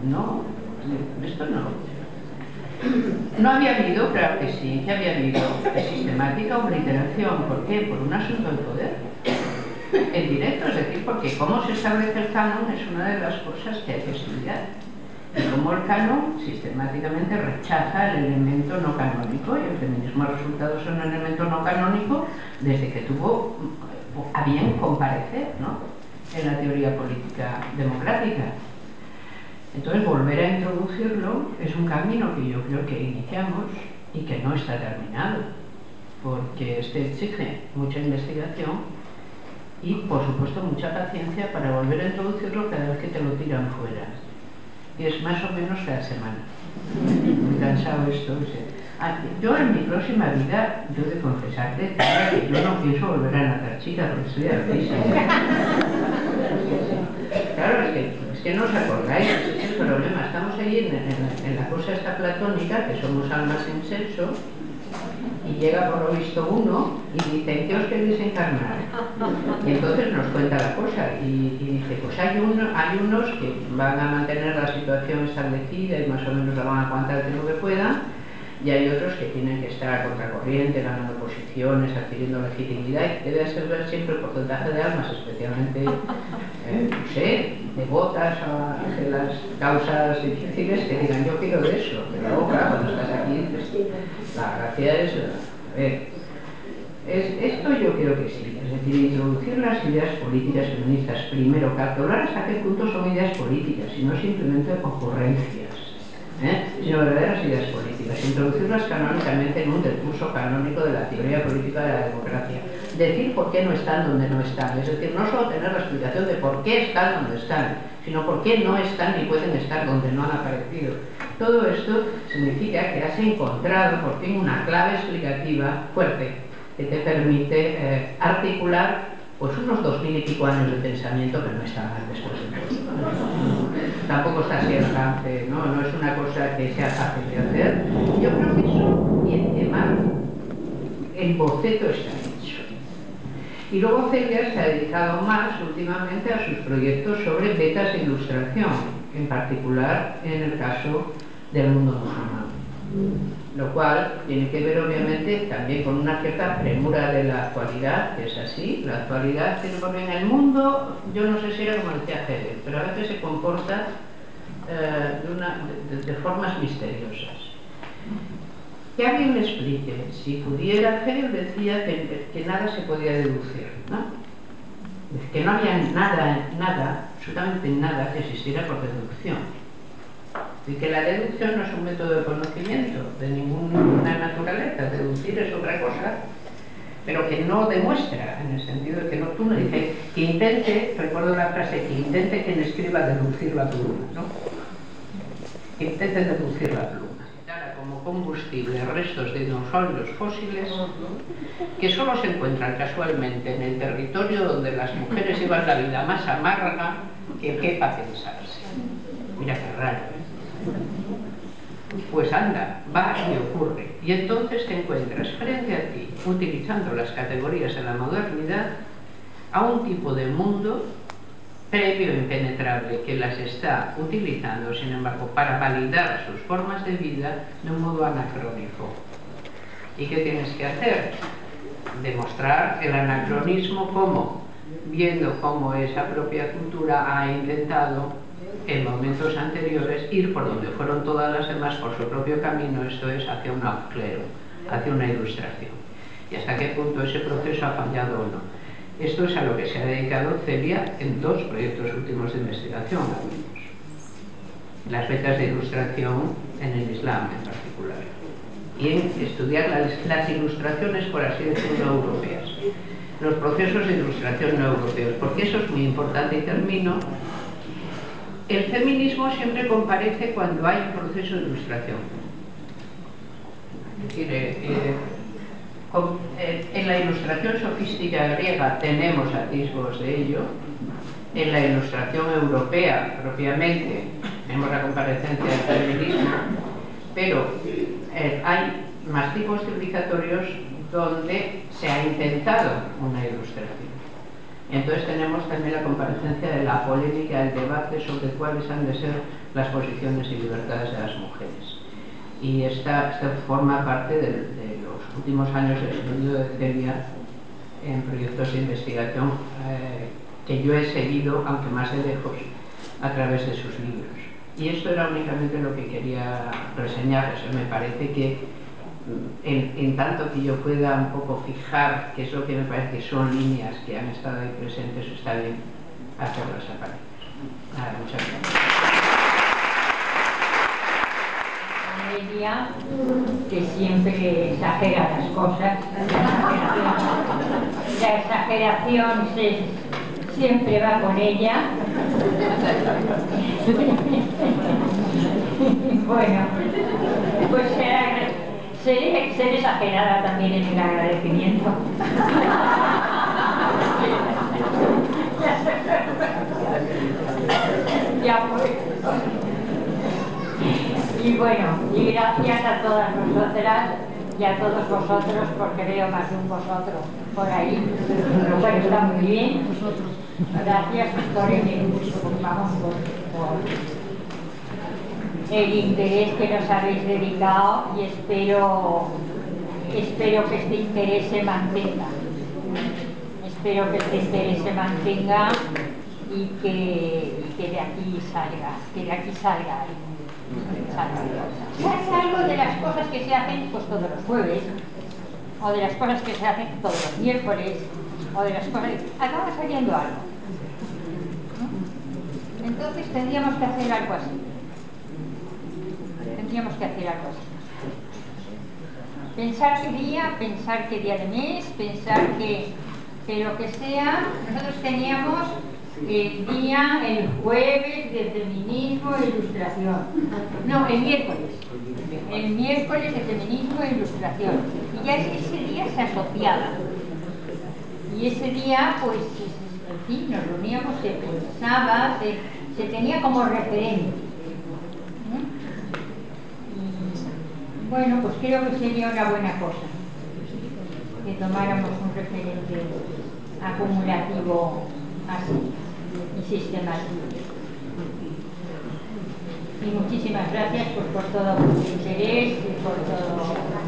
No, esto no. No había habido, claro que sí, que había habido sistemática obliteración. ¿Por qué? Por un asunto de poder. En directo, es decir, porque cómo se establece el canon es una de las cosas que hay que estudiar. Y cómo el canon sistemáticamente rechaza el elemento no canónico, y el feminismo ha resultado ser un elemento no canónico desde que tuvo a bien comparecer, ¿no?, en la teoría política democrática. Entonces, volver a introducirlo es un camino que yo creo que iniciamos y que no está terminado, porque este exige mucha investigación y, por supuesto, mucha paciencia para volver a introducirlo cada vez que te lo tiran fuera. que es más o menos cada semana. Muy cansado esto. Yo en mi próxima vida, yo de confesarte, que yo no pienso volver a nacer chica, porque estoy altísima. Claro, es que no os acordáis, ese es el problema. Estamos ahí en la cosa esta platónica, que somos almas en sexo, y llega por lo visto uno y dice, ¿qué os queréis encarnar? Y entonces nos cuenta la cosa y dice, pues hay unos que van a mantener la situación establecida y más o menos la van a aguantar el tiempo que puedan, y hay otros que tienen que estar a contracorriente, ganando posiciones, adquiriendo legitimidad, y debe ser siempre el porcentaje de almas, especialmente, no sé, devotas a las causas difíciles, que digan, yo quiero de eso, pero luego, claro, cuando estás aquí, pues, la gracia es, a ver, esto yo creo que sí, es decir, introducir las ideas políticas feministas, primero, calcular hasta qué punto son ideas políticas, y no simplemente ocurrencias, sino verdaderas ideas políticas, introducirlas canónicamente en un recurso canónico de la teoría política de la democracia, decir por qué no están donde no están, es decir, no solo tener la explicación de por qué están donde están, sino por qué no están ni pueden estar donde no han aparecido. Todo esto significa que has encontrado por fin una clave explicativa fuerte que te permite articular pues unos 2000 y pico años de pensamiento que no estaban después de todo. Tampoco está así el alcance, no es una cosa que sea fácil de hacer. Yo creo que eso, y encima, el boceto está hecho. Y luego Celia se ha dedicado más últimamente a sus proyectos sobre becas de ilustración, en particular en el caso del mundo musulmán. Lo cual tiene que ver obviamente también con una cierta premura de la actualidad, que es así. La actualidad tiene por bien el mundo, yo no sé si era como decía Hegel, pero a veces se comporta de formas misteriosas. Que alguien me explique, si pudiera, Hegel decía que nada se podía deducir, ¿no? Que no había nada, absolutamente nada que existiera por deducción. Y que la deducción no es un método de conocimiento de ninguna naturaleza, deducir es otra cosa, pero que no demuestra, en el sentido de que tú no dices, que intente, recuerdo la frase, que intente quien escriba deducir la pluma, ¿no? Que intenten deducir la pluma. Como combustible restos de dinosaurios fósiles que solo se encuentran casualmente en el territorio donde las mujeres llevan la vida más amarga que quepa pensarse. Mira qué raro, ¿eh? Pues anda, va y ocurre. Y entonces te encuentras frente a ti, utilizando las categorías de la modernidad, a un tipo de mundo previo e impenetrable que las está utilizando, sin embargo, para validar sus formas de vida de un modo anacrónico. ¿Y qué tienes que hacer? Demostrar el anacronismo como, viendo cómo esa propia cultura ha intentado en momentos anteriores ir por donde fueron todas las demás por su propio camino, esto es hacia un clero, hacia una ilustración. Y hasta qué punto ese proceso ha fallado o no. Esto es a lo que se ha dedicado Celia en dos proyectos últimos de investigación. Las becas de ilustración en el Islam en particular. Y en estudiar las ilustraciones, por así decirlo, europeas. Los procesos de ilustración no europeos, porque eso es muy importante y termino. El feminismo siempre comparece cuando hay un proceso de ilustración. Es decir, en la ilustración sofística griega tenemos atisbos de ello, en la ilustración europea propiamente tenemos la comparecencia del feminismo, pero hay más tipos civilizatorios donde se ha intentado una ilustración. Y entonces tenemos también la comparecencia de la polémica, el debate sobre cuáles han de ser las posiciones y libertades de las mujeres. Y esta forma parte de los últimos años de estudio de Celia en proyectos de investigación que yo he seguido, aunque más de lejos, a través de sus libros. Y esto era únicamente lo que quería reseñar. O sea, me parece que en tanto que yo pueda un poco fijar qué es lo que me parece que son líneas que han estado ahí presentes, está bien hacerlas aparentes. Nada, muchas gracias. Ella, que siempre exagera las cosas, la exageración siempre va con ella. Bueno, pues ser exagerada también en el agradecimiento. Ya pues. Y bueno, y gracias a todas vosotras y a todos vosotros, porque veo más de un vosotros por ahí. Pero bueno, está muy bien. Gracias por el interés que nos habéis dedicado y espero que este interés se mantenga. Espero que este interés se mantenga y que de aquí salga algo de las cosas que se hacen pues todos los jueves, o de las cosas que se hacen todos los miércoles, o de las cosas que acaba saliendo algo, ¿no? Entonces tendríamos que hacer algo así. Pensar qué día de mes, pensar que lo que sea. Nosotros teníamos el jueves de feminismo e ilustración. No, el miércoles de feminismo e ilustración. Y ya ese día se asociaba. Y ese día, pues, en fin, nos reuníamos, se pensaba, se tenía como referente. Y, bueno, pues creo que sería una buena cosa que tomáramos un referente acumulativo así y sistemático. Y muchísimas gracias pues, por todo vuestro interés y por todo.